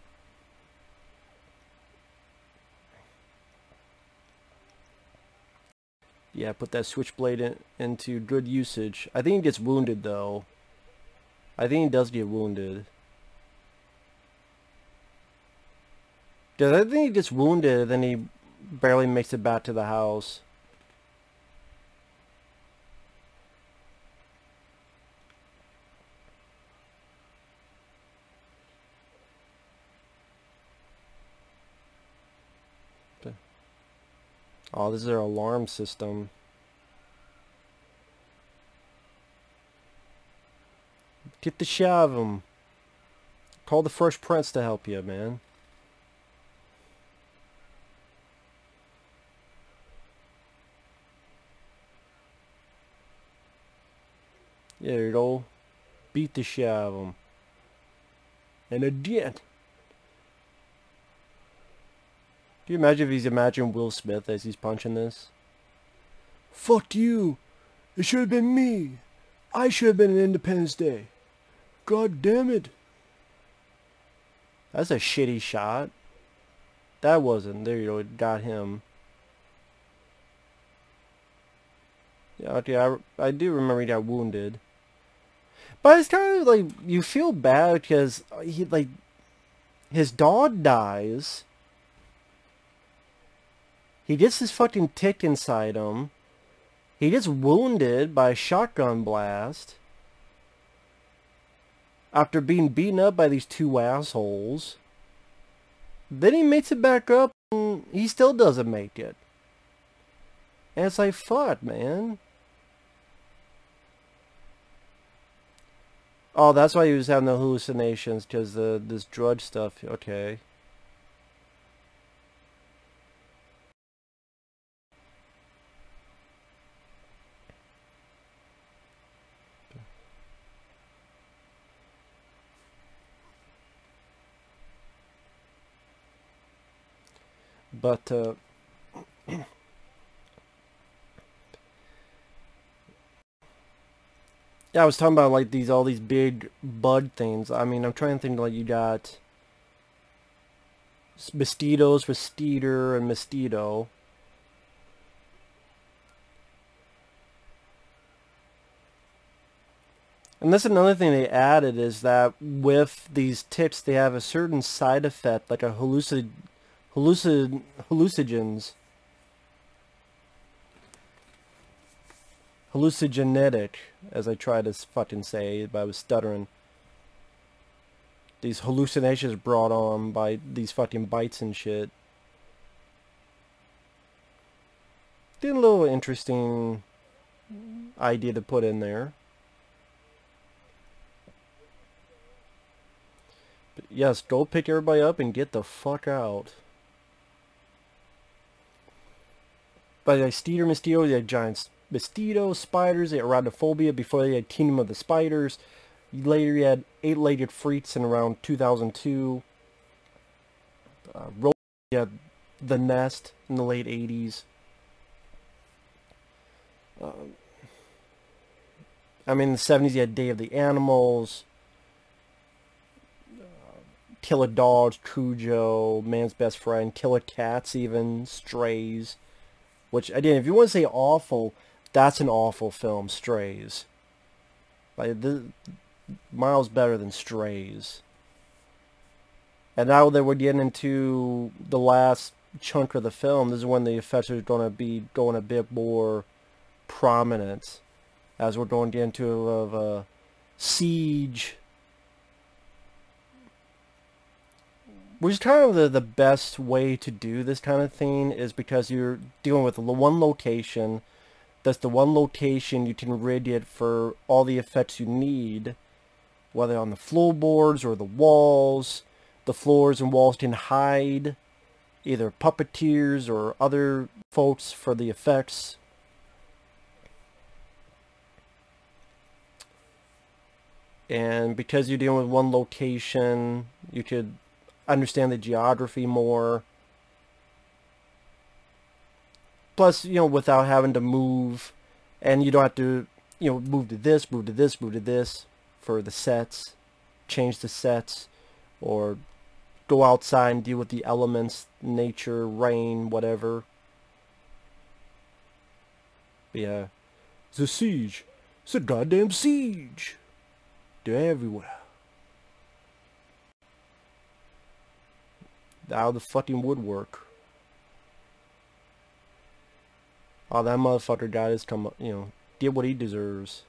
Yeah, put that switchblade into good usage. I think he gets wounded, though. I think he does get wounded. Because I think he gets wounded, then he barely makes it back to the house. Oh, this is their alarm system. Get the shit out of him. Call the Fresh Prince to help you, man. Yeah, you go. Beat the shit out of him. And it did. Can you imagine if he's imagining Will Smith as he's punching this? Fuck you! It should have been me! I should have been an Independence Day! God damn it! That's a shitty shot. That wasn't. There you go. It got him. Yeah, okay, I do remember he got wounded. But it's kind of like, you feel bad because he, like, his dog dies. He gets his fucking tick inside him. He gets wounded by a shotgun blast. After being beaten up by these two assholes. Then he makes it back up and he still doesn't make it. And it's like, fuck, man. Oh, that's why he was having the hallucinations, because this drug stuff. Okay. But, yeah, I was talking about, like, all these big bud things. I mean, I'm trying to think, like, you got mosquitoes with Steeder and mosquito. And that's another thing they added, is that with these ticks, they have a certain side effect, like a hallucinogens. Hallucigenetic, as I tried to fucking say, but I was stuttering. These hallucinations brought on by these fucking bites and shit. Did a little interesting idea to put in there. But yes, go pick everybody up and get the fuck out. But like Steeder Mosquito, they had giant mosquitoes, spiders, they had arachnophobia before they had Kingdom of the Spiders. Later you had 8-legged freaks in around 2002. You had The Nest in the late 80s. I mean in the 70s you had Day of the Animals. Killer Dogs, Cujo, Man's Best Friend, Killer Cats even, Strays. Which, again, if you want to say awful, that's an awful film, Strays. Like, miles better than Strays. And now that we're getting into the last chunk of the film, this is when the effects are going to be going a bit more prominent. As we're going to get into Siege. Which is kind of the best way to do this kind of thing, is because you're dealing with one location. That's the one location you can rig it for all the effects you need. Whether on the floorboards or the walls. The floors and walls can hide either puppeteers or other folks for the effects. And because you're dealing with one location, you could understand the geography more. Plus, you know, without having to move, and you don't have to, you know, move to this, move to this, move to this for the sets, change the sets, or go outside and deal with the elements, nature, rain, whatever. Yeah. The siege. It's a goddamn siege. They're everywhere. Out of the fucking woodwork. Oh, that motherfucker got his did what he deserves.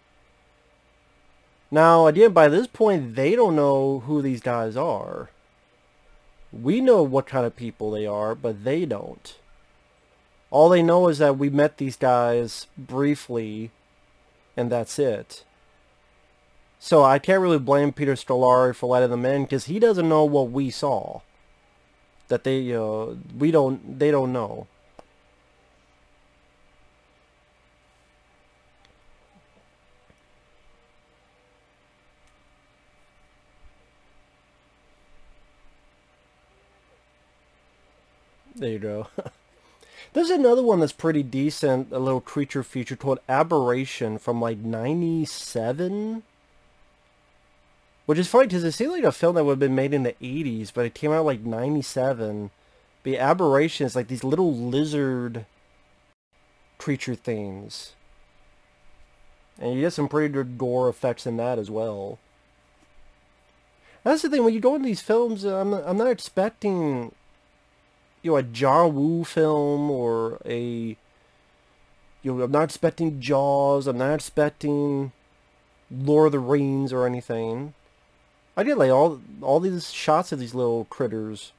Now, again, by this point, they don't know who these guys are. We know what kind of people they are, but they don't. All they know is that we met these guys briefly, and that's it. So I can't really blame Peter Scolari for letting them in, because he doesn't know what we saw. That they don't know. There you go. There's another one that's pretty decent, a little creature feature called Aberration from like 97. Which is funny because it seems like a film that would have been made in the 80s, but it came out like 97. The Aberration is like these little lizard creature things. And you get some pretty good gore effects in that as well. That's the thing, when you go into these films, I'm not expecting, you know, a John Woo film or a, you know, I'm not expecting Jaws, I'm not expecting Lord of the Rings or anything. I did like all these shots of these little critters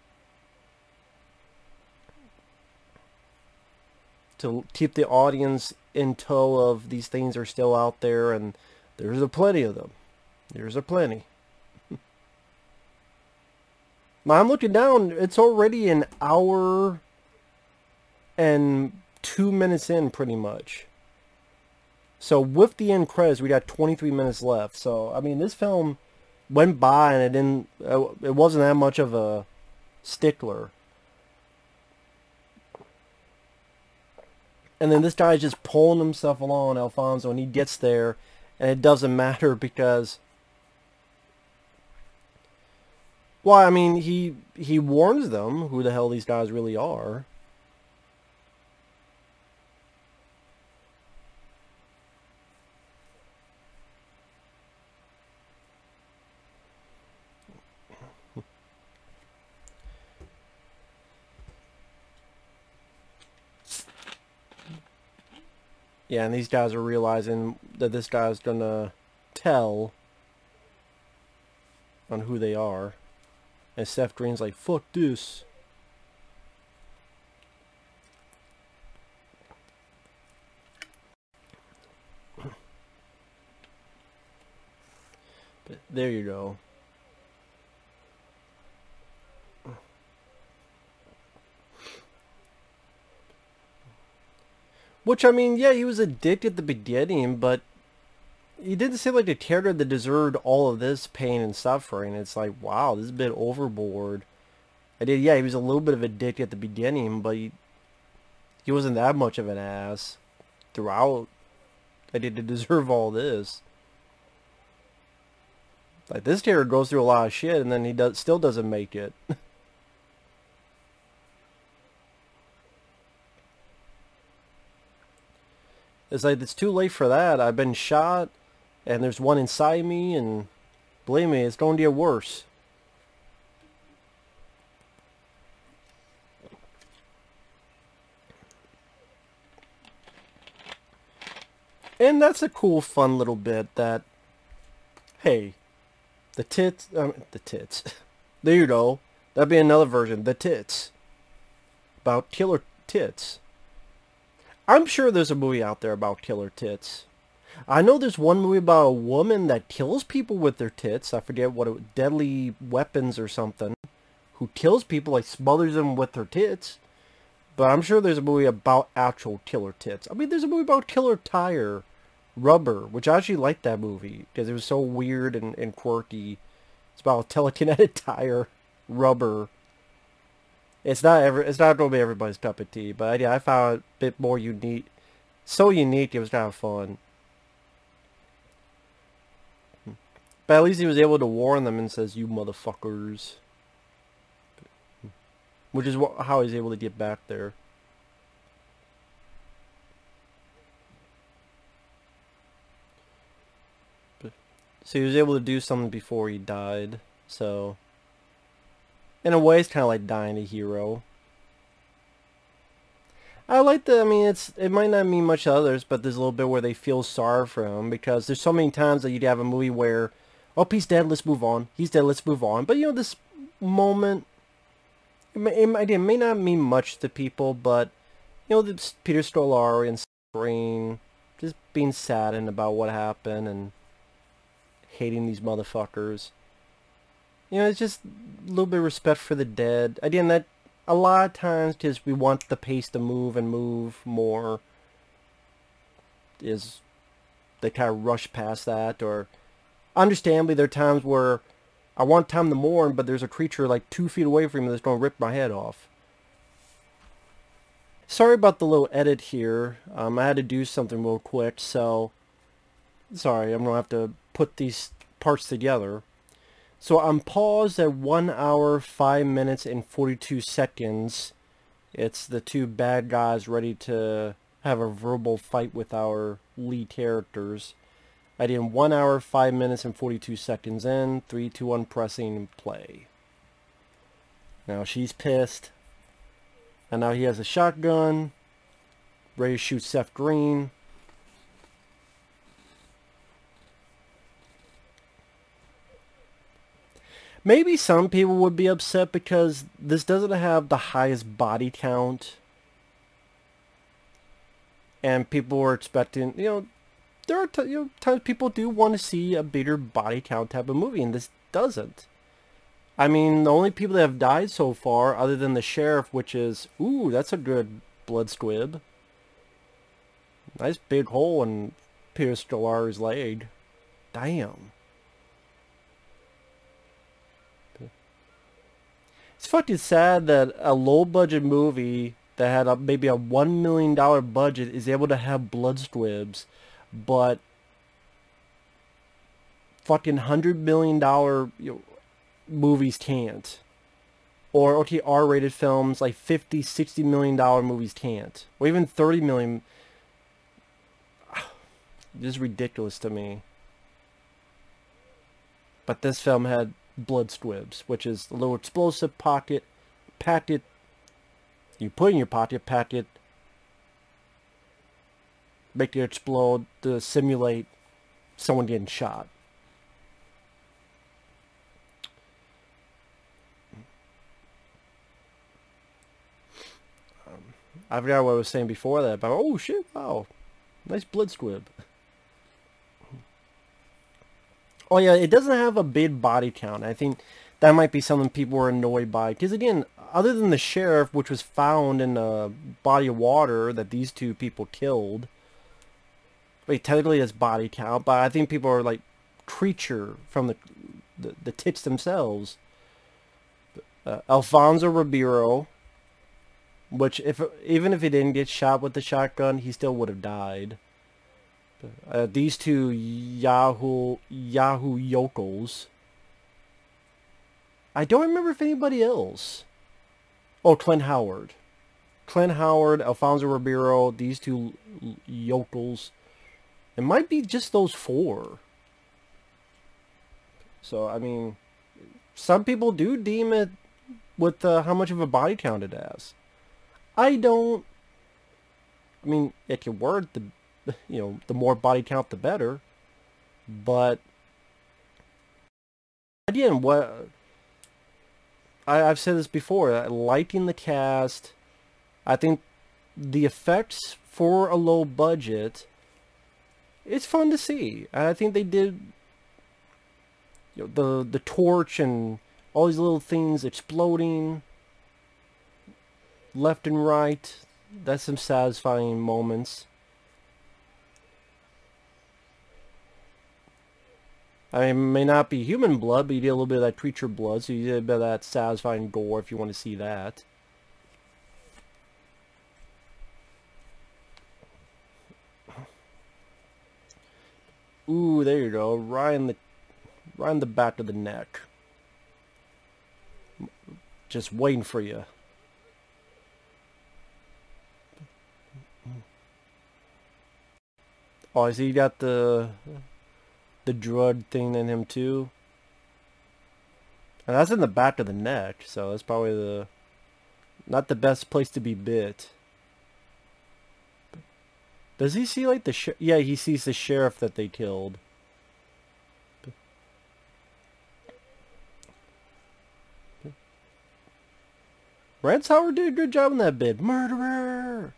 to keep the audience in tow of these things are still out there, and there's a plenty of them. There's a plenty. Now I'm looking down, it's already an hour and 2 minutes in pretty much. So with the end credits, we got 23 minutes left. So I mean, this film went by and it wasn't that much of a stickler. And then this guy's just pulling himself along, Alfonso, and he gets there, and it doesn't matter because, well, I mean, he warns them who the hell these guys really are. Yeah, and these guys are realizing that this guy's gonna tell on who they are. And Seth Green's like, fuck this. But there you go. Which, I mean, yeah, he was a dick at the beginning, but he didn't seem like a character that deserved all of this pain and suffering. It's like, wow, this is a bit overboard. Yeah, he was a little bit of a dick at the beginning, but he wasn't that much of an ass throughout. I didn't deserve all this. Like, this character goes through a lot of shit, and then he still doesn't make it. It's like, it's too late for that. I've been shot, and there's one inside me, and believe me, it's going to get worse. And that's a cool, fun little bit that, hey, the tits, there you go. That'd be another version, the tits. About killer tits. I'm sure there's a movie out there about killer tits. I know there's one movie about a woman that kills people with their tits. I forget what Deadly Weapons or something. who kills people, like smothers them with her tits. But I'm sure there's a movie about actual killer tits. I mean, there's a movie about killer tire rubber, which I actually liked that movie because it was so weird and quirky. It's about a telekinetic tire rubber. It's not going to be everybody's cup of tea, but yeah, I found it a bit more unique. So unique, it was kind of fun. But at least he was able to warn them and says, "You motherfuckers." Which is how he's able to get back there. So he was able to do something before he died. So, in a way, it's kind of like dying a hero. I like the, I mean, it might not mean much to others, but there's a little bit where they feel sorry for him, because there's so many times that you'd have a movie where, oh, he's dead, let's move on. He's dead, let's move on. But, you know, this moment, it may not mean much to people, but, you know, this Peter Scolari and Green just being saddened about what happened and hating these motherfuckers. You know, it's just a little bit of respect for the dead. Again, that a lot of times, because we want the pace to move and move more, is they kind of rush past that. Or understandably, there are times where I want time to mourn, but there's a creature like 2 feet away from me that's going to rip my head off. Sorry about the little edit here. I had to do something real quick, so sorry, I'm going to have to put these parts together. So I'm paused at 1 hour, 5 minutes, and 42 seconds. It's the two bad guys ready to have a verbal fight with our lead characters. I did 1 hour, 5 minutes, and 42 seconds in. 3, 2, 1, pressing play. Now she's pissed. And now he has a shotgun. Ready to shoot Seth Green. Maybe some people would be upset because this doesn't have the highest body count. And people were expecting, you know, there are times people do want to see a bigger body count type of movie, and this doesn't. I mean, the only people that have died so far, other than the sheriff, which is, ooh, that's a good blood squib. Nice big hole in Peter Scolari's leg. Damn. It's fucking sad that a low-budget movie that had maybe a $1 million budget is able to have blood squibs, but fucking $100 million movies can't. Or okay, R-rated films like $50, $60 million movies can't. Or even $30 million. This is ridiculous to me. But this film had blood squibs, which is a little explosive packet you put in your packet, make it explode to simulate someone getting shot. I forgot what I was saying before that, but oh shit, wow, nice blood squib. Oh yeah, it doesn't have a big body count. I think that might be something people were annoyed by. Because again, other than the sheriff, which was found in a body of water that these two people killed. Wait, technically it's body count, but I think people are like creature from the tits themselves. Alfonso Ribeiro, which even if he didn't get shot with the shotgun, he still would have died. These two Yahoo yokels. I don't remember if anybody else. Oh, Clint Howard. Clint Howard, Alfonso Ribeiro, these two yokels. It might be just those 4. So, I mean, some people do deem it with how much of a body count it has. I don't. I mean, it can work. The more body count, the better. But again, I've said this before. Liking the cast, I think the effects for a low budget, it's fun to see. I think they did. The torch and All these little things exploding left and right. That's some satisfying moments. I mean, it may not be human blood, but you get a little bit of that creature blood, so you get a bit of that satisfying gore if you want to see that. Ooh, there you go. Right in the back of the neck. Just waiting for you. Oh, I see you got the drug thing in him too. And that's in the back of the neck, so that's probably not the best place to be bit. Does he see like yeah, he sees the sheriff that they killed. Rance Howard did a good job in that bit. Murderer!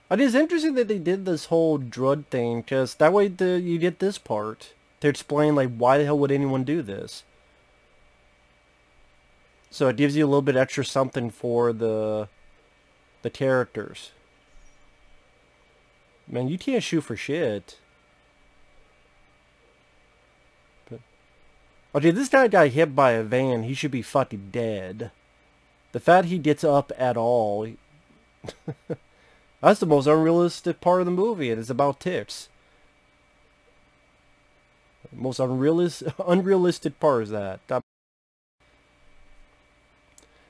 It is interesting that they did this whole drug thing, because that way you get this part to explain like why the hell would anyone do this. So it gives you a little bit extra something for the characters. Man, you can't shoot for shit. But, okay, this guy got hit by a van. He should be fucking dead. The fact he gets up at all... That's the most unrealistic part of the movie, and it's about ticks. The most unrealistic part is that.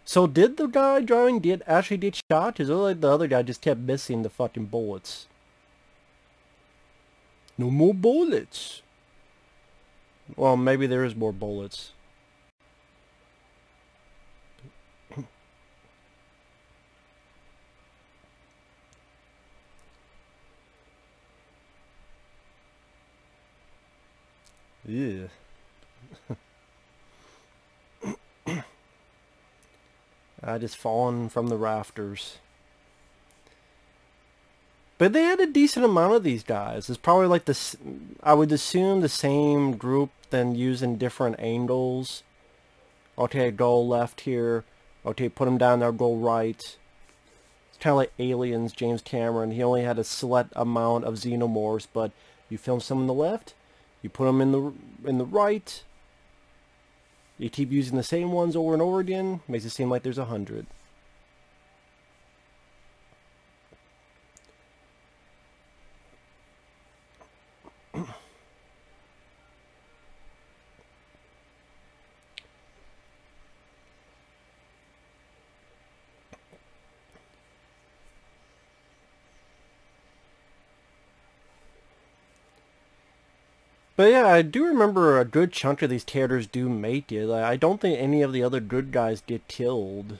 So did the guy driving actually get shot? Because like the other guy just kept missing the fucking bullets. No more bullets. Well, maybe there is more bullets. Yeah. I just fallen from the rafters. But they had a decent amount of these guys. It's probably like this, I would assume the same group then using different angles. Okay, go left here. Okay, put them down there, go right. It's kind of like Aliens, James Cameron. He only had a select amount of xenomorphs, but you film some in the left, you put them in the right. You keep using the same ones over and over again. Makes it seem like there's 100. But yeah, I do remember a good chunk of these characters do make it. Like, I don't think any of the other good guys get killed.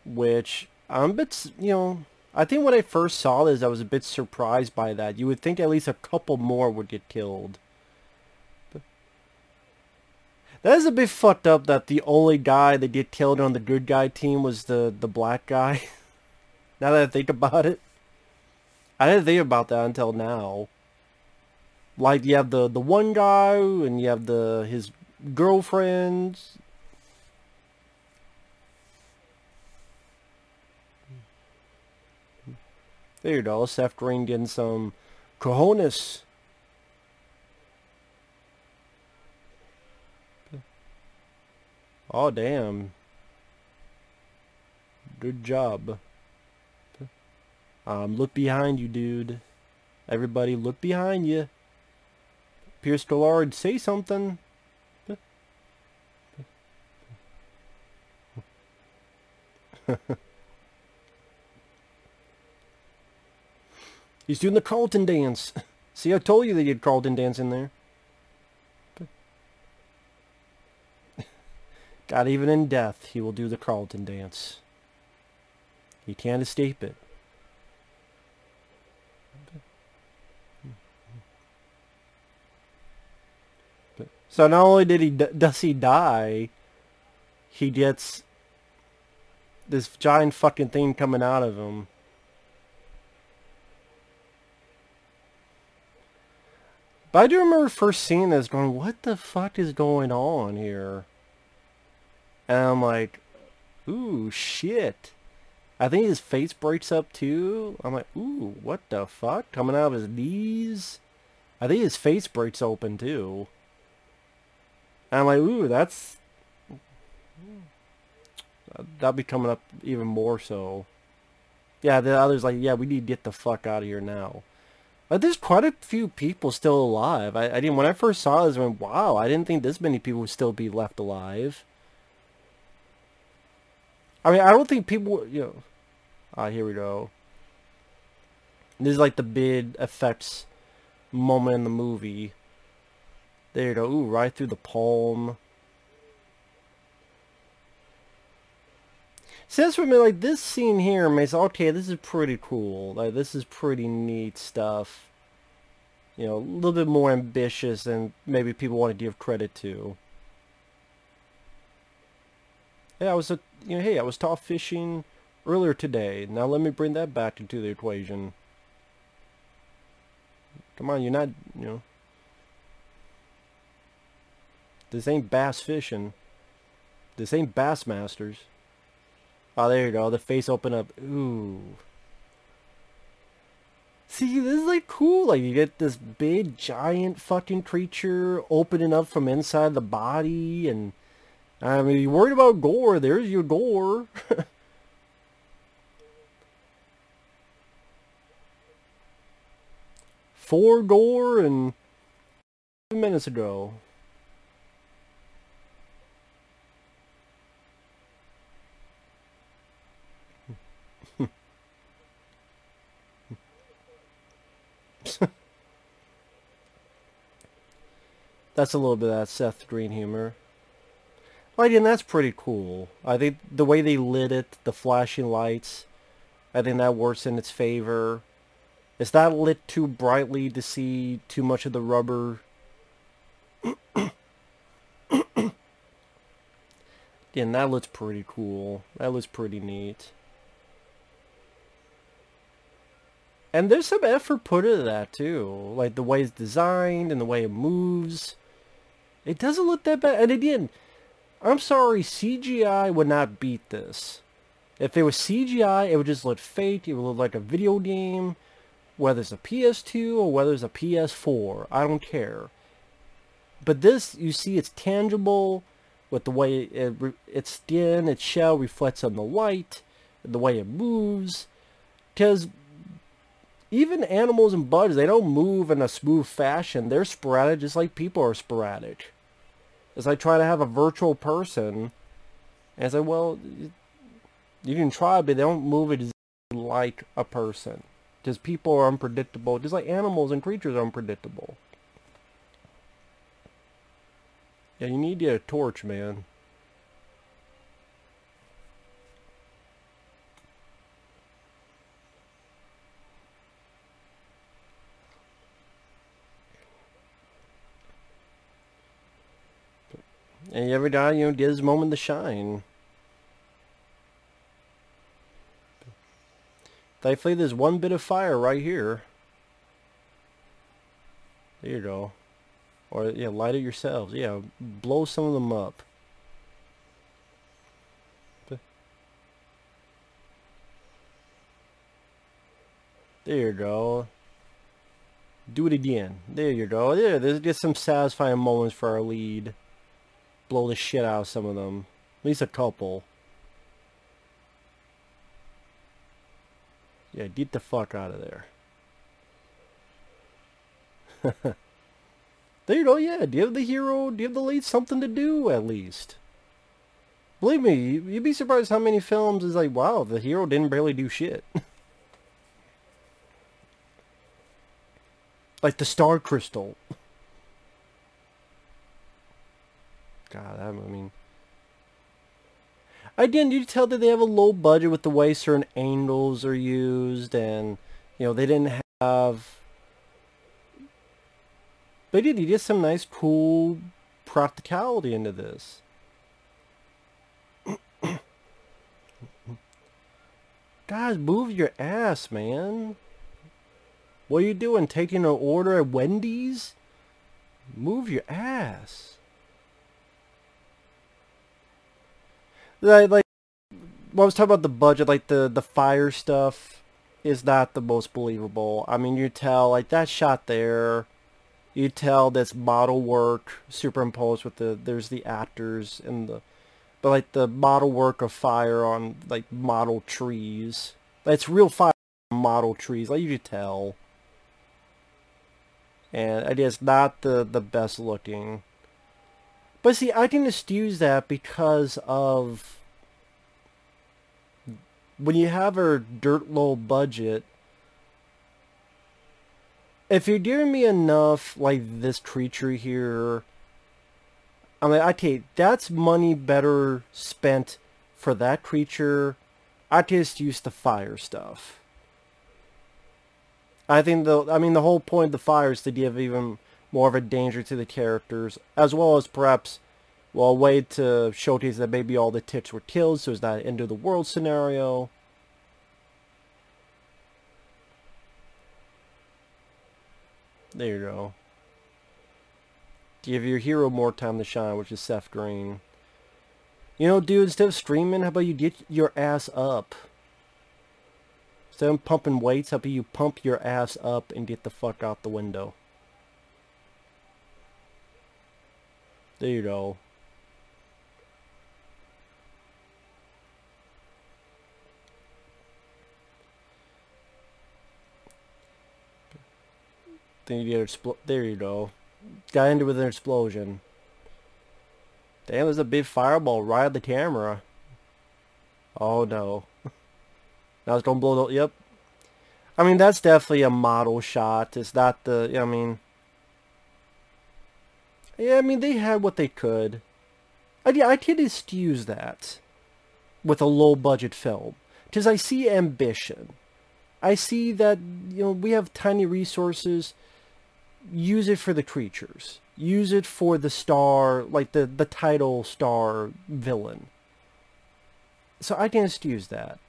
Which, I'm a bit, you know, I think when I first saw this, I was a bit surprised by that. You would think at least a couple more would get killed. But that is a bit fucked up that the only guy that get killed on the good guy team was the black guy. Now that I think about it. I didn't think about that until now. Like, you have the one guy, and you have his girlfriend. There you go, Seth Green getting some cojones. Oh, damn. Good job. Look behind you, dude. Everybody, look behind you. Pierce Scolari, say something. He's doing the Carlton dance. See, I told you they did Carlton dance in there. God, even in death, he will do the Carlton dance. He can't escape it. So not only does he die, he gets this giant fucking thing coming out of him. But I do remember first seeing this going, what the fuck is going on here? And I'm like, ooh, shit. I think his face breaks up too. I'm like, ooh, what the fuck? Coming out of his knees? I think his face breaks open too. And I'm like, ooh, that'll be coming up even more so. Yeah, the other's like, yeah, we need to get the fuck out of here now. But there's quite a few people still alive. I didn't, when I first saw this, I went, wow, I didn't think this many people would still be left alive. I mean, I don't think people, you know. Ah, here we go. This is like the big effects moment in the movie. There you go. Ooh, right through the palm. See, that's what I mean, like, this scene here makes, okay, this is pretty cool. Like, this is pretty neat stuff. You know, a little bit more ambitious than maybe people want to give credit to. Yeah, hey, I was taught fishing earlier today. Now let me bring that back into the equation. Come on, you're not, you know. This ain't bass fishing. This ain't Bassmasters. Oh, there you go. The face open up. Ooh. See, this is like cool. Like, you get this big, giant fucking creature opening up from inside the body. And, I mean, you're worried about gore. There's your gore. For gore and 2 minutes ago. That's a little bit of that Seth Green humor. Like, and that's pretty cool. I think the way they lit it, the flashing lights, I think that works in its favor. It's not lit too brightly to see too much of the rubber. And that looks pretty cool. That looks pretty neat. And there's some effort put into that too. Like the way it's designed and the way it moves. It doesn't look that bad. And again, I'm sorry, CGI would not beat this. If it was CGI, it would just look fake. It would look like a video game. Whether it's a PS2 or whether it's a PS4. I don't care. But this, you see, it's tangible with the way its skin, its shell reflects on the light. The way it moves. Because even animals and bugs, they don't move in a smooth fashion. They're sporadic just like people are sporadic. It's like trying to have a virtual person. And it's like, well, you can try, but they don't move it like a person. Because people are unpredictable. Just like animals and creatures are unpredictable. Yeah, you need to get a torch, man. And every guy, you know, get his moment to shine. Thankfully, there's one bit of fire right here. There you go. Or, yeah, light it yourselves. Yeah, blow some of them up. There you go. Do it again. There you go. Yeah, there's just some satisfying moments for our lead. Blow the shit out of some of them. At least a couple. Yeah, get the fuck out of there. There you go, yeah. Give the hero, give the lead something to do, at least. Believe me, you'd be surprised how many films is like, wow, the hero didn't barely do shit. Like the Star Crystal. God, I mean... Again, you tell that they have a low budget with the way certain angles are used, and, you know, they didn't have... But you get some nice, cool practicality into this. Guys, move your ass, man. What are you doing? Taking an order at Wendy's? Move your ass. Like when I was talking about the budget, like the fire stuff is not the most believable. I mean, you tell like that shot there. You tell that's model work superimposed with there's the actors and but like the model work of fire on like model trees. It's real fire on model trees, like you could tell. And it is not the best looking. But see, I can excuse that because of when you have a dirt low budget, if you're giving me enough like this creature here, I mean, I take that's money better spent for that creature. I just use the fire stuff. I think the whole point of the fire is to give even more of a danger to the characters, as well as perhaps, well, a way to showcase that maybe all the ticks were killed, so it's not an end of the world scenario. There you go. Give your hero more time to shine, which is Seth Green. You know, dude, instead of streaming, how about you get your ass up? Instead of pumping weights, how about you pump your ass up and get the fuck out the window? There you go. Then you get there you go. Got into with an explosion. Damn, there's a big fireball right at the camera. Oh no. Now it's gonna blow the... Yep. I mean, that's definitely a model shot. It's not the... I mean... Yeah, I mean, they had what they could. I could excuse that with a low-budget film. Because I see ambition. I see that, you know, we have tiny resources. Use it for the creatures. Use it for the star, like the title star villain. So I can excuse that.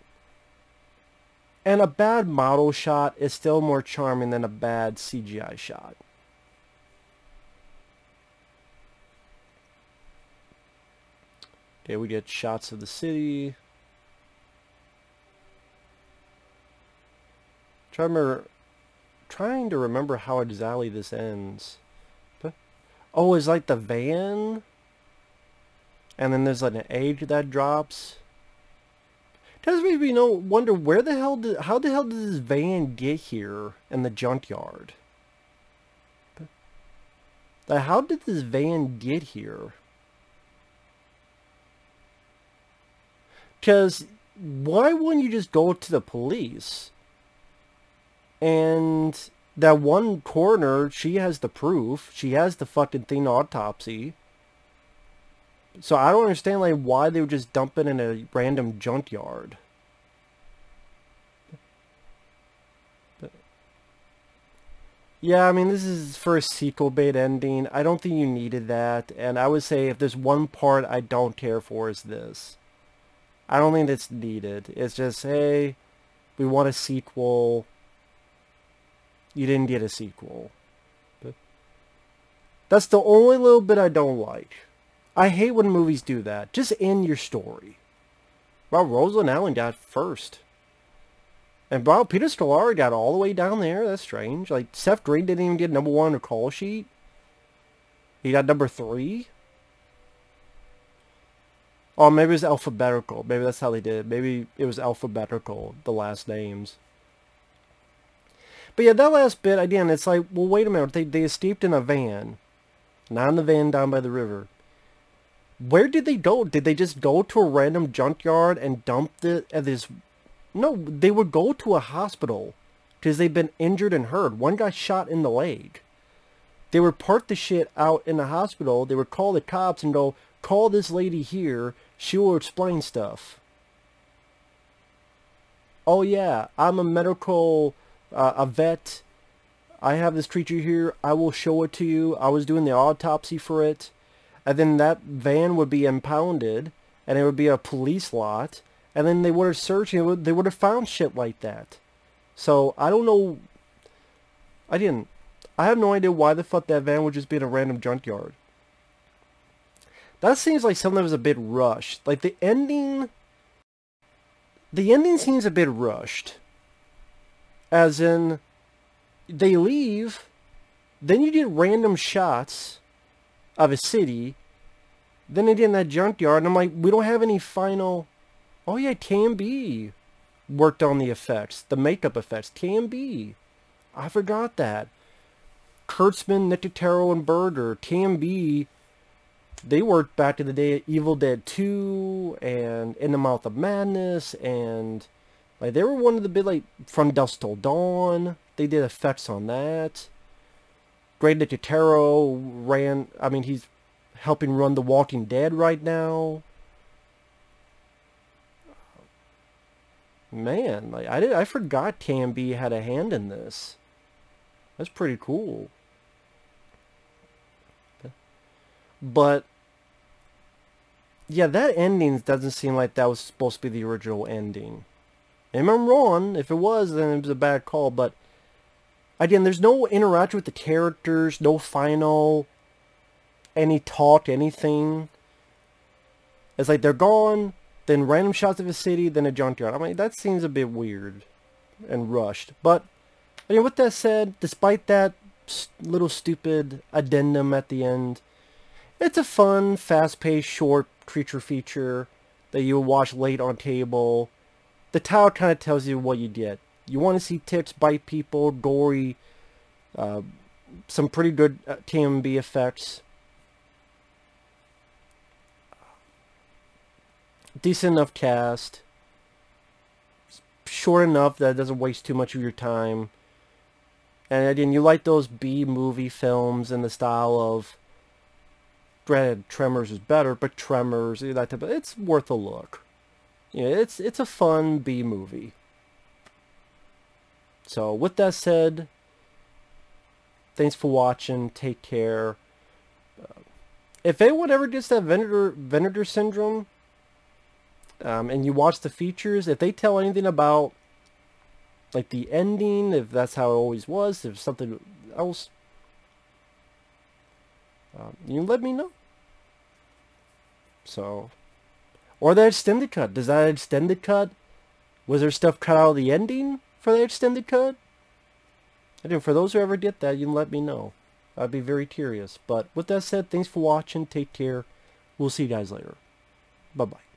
And a bad model shot is still more charming than a bad CGI shot. Okay, we get shots of the city. Trying to remember how exactly this ends. Oh, it's like the van? And then there's like an egg that drops. Does make me wonder how the hell did this van get here in the junkyard? Like, how did this van get here? Because why wouldn't you just go to the police? And that one coroner, she has the proof. She has the fucking thing autopsy. So I don't understand like why they would just dump it in a random junkyard. Yeah, I mean, this is for a sequel bait ending. I don't think you needed that. And I would say if there's one part I don't care for is this. I don't think it's needed. It's just, hey, we want a sequel. You didn't get a sequel. That's the only little bit I don't like. I hate when movies do that. Just end your story. Well, Rosalind Allen got first. And wow, Peter Scolari got all the way down there. That's strange. Like, Seth Green didn't even get number 1 on the call sheet. He got number 3. Oh, maybe it was alphabetical. Maybe that's how they did it. Maybe it was alphabetical, the last names. But yeah, that last bit, again, it's like, well, wait a minute. They escaped in a van. Not in the van down by the river. Where did they go? Did they just go to a random junkyard and dump it at this... No, they would go to a hospital because they've been injured and hurt. One got shot in the leg. They would park the shit out in the hospital. They would call the cops and go, call this lady here. She will explain stuff. Oh yeah, I'm a medical, a vet. I have this creature here. I will show it to you. I was doing the autopsy for it. And then that van would be impounded. And it would be a police lot. And then they would have searched and they would have found shit like that. So, I don't know. I have no idea why the fuck that van would just be in a random junkyard. That seems like something that was a bit rushed. Like the ending seems a bit rushed. As in, they leave, then you get random shots of a city, then they get in that junkyard, and I'm like, we don't have any final... Oh yeah, TMB worked on the effects, the makeup effects. TMB. I forgot that. Kurtzman, Nicotero, and Berger. TMB, they worked back to the day of Evil Dead 2 and In the Mouth of Madness, and like they were one of the big, like From Dusk Till Dawn. They did effects on that. Greg Nicotero ran, I mean, he's helping run The Walking Dead right now. Man, like I forgot TMB had a hand in this. That's pretty cool. But yeah, that ending doesn't seem like that was supposed to be the original ending. And I'm wrong. If it was, then it was a bad call. But again, there's no interaction with the characters, no final, any talk, anything. It's like they're gone, then random shots of a city, then a junkyard. I mean, that seems a bit weird and rushed. But I mean, with that said, despite that little stupid addendum at the end, it's a fun, fast-paced, short creature feature that you'll watch late on cable. The title kind of tells you what you get. You want to see ticks bite people, gory, some pretty good TMB effects. Decent enough cast. Short enough that it doesn't waste too much of your time. And again, you like those B-movie films in the style of... Granted, Tremors is better, but Tremors, that type of, it's worth a look. You know, it's a fun B-movie. So, with that said, thanks for watching. Take care. If anyone ever gets that Venator syndrome, and you watch the features, if they tell anything about, like, the ending, if that's how it always was, if something else, you let me know. So, or that extended cut. Does that extended cut, was there stuff cut out of the ending for the extended cut? And for those who ever get that, you can let me know. I'd be very curious. But with that said, thanks for watching. Take care. We'll see you guys later. Bye-bye.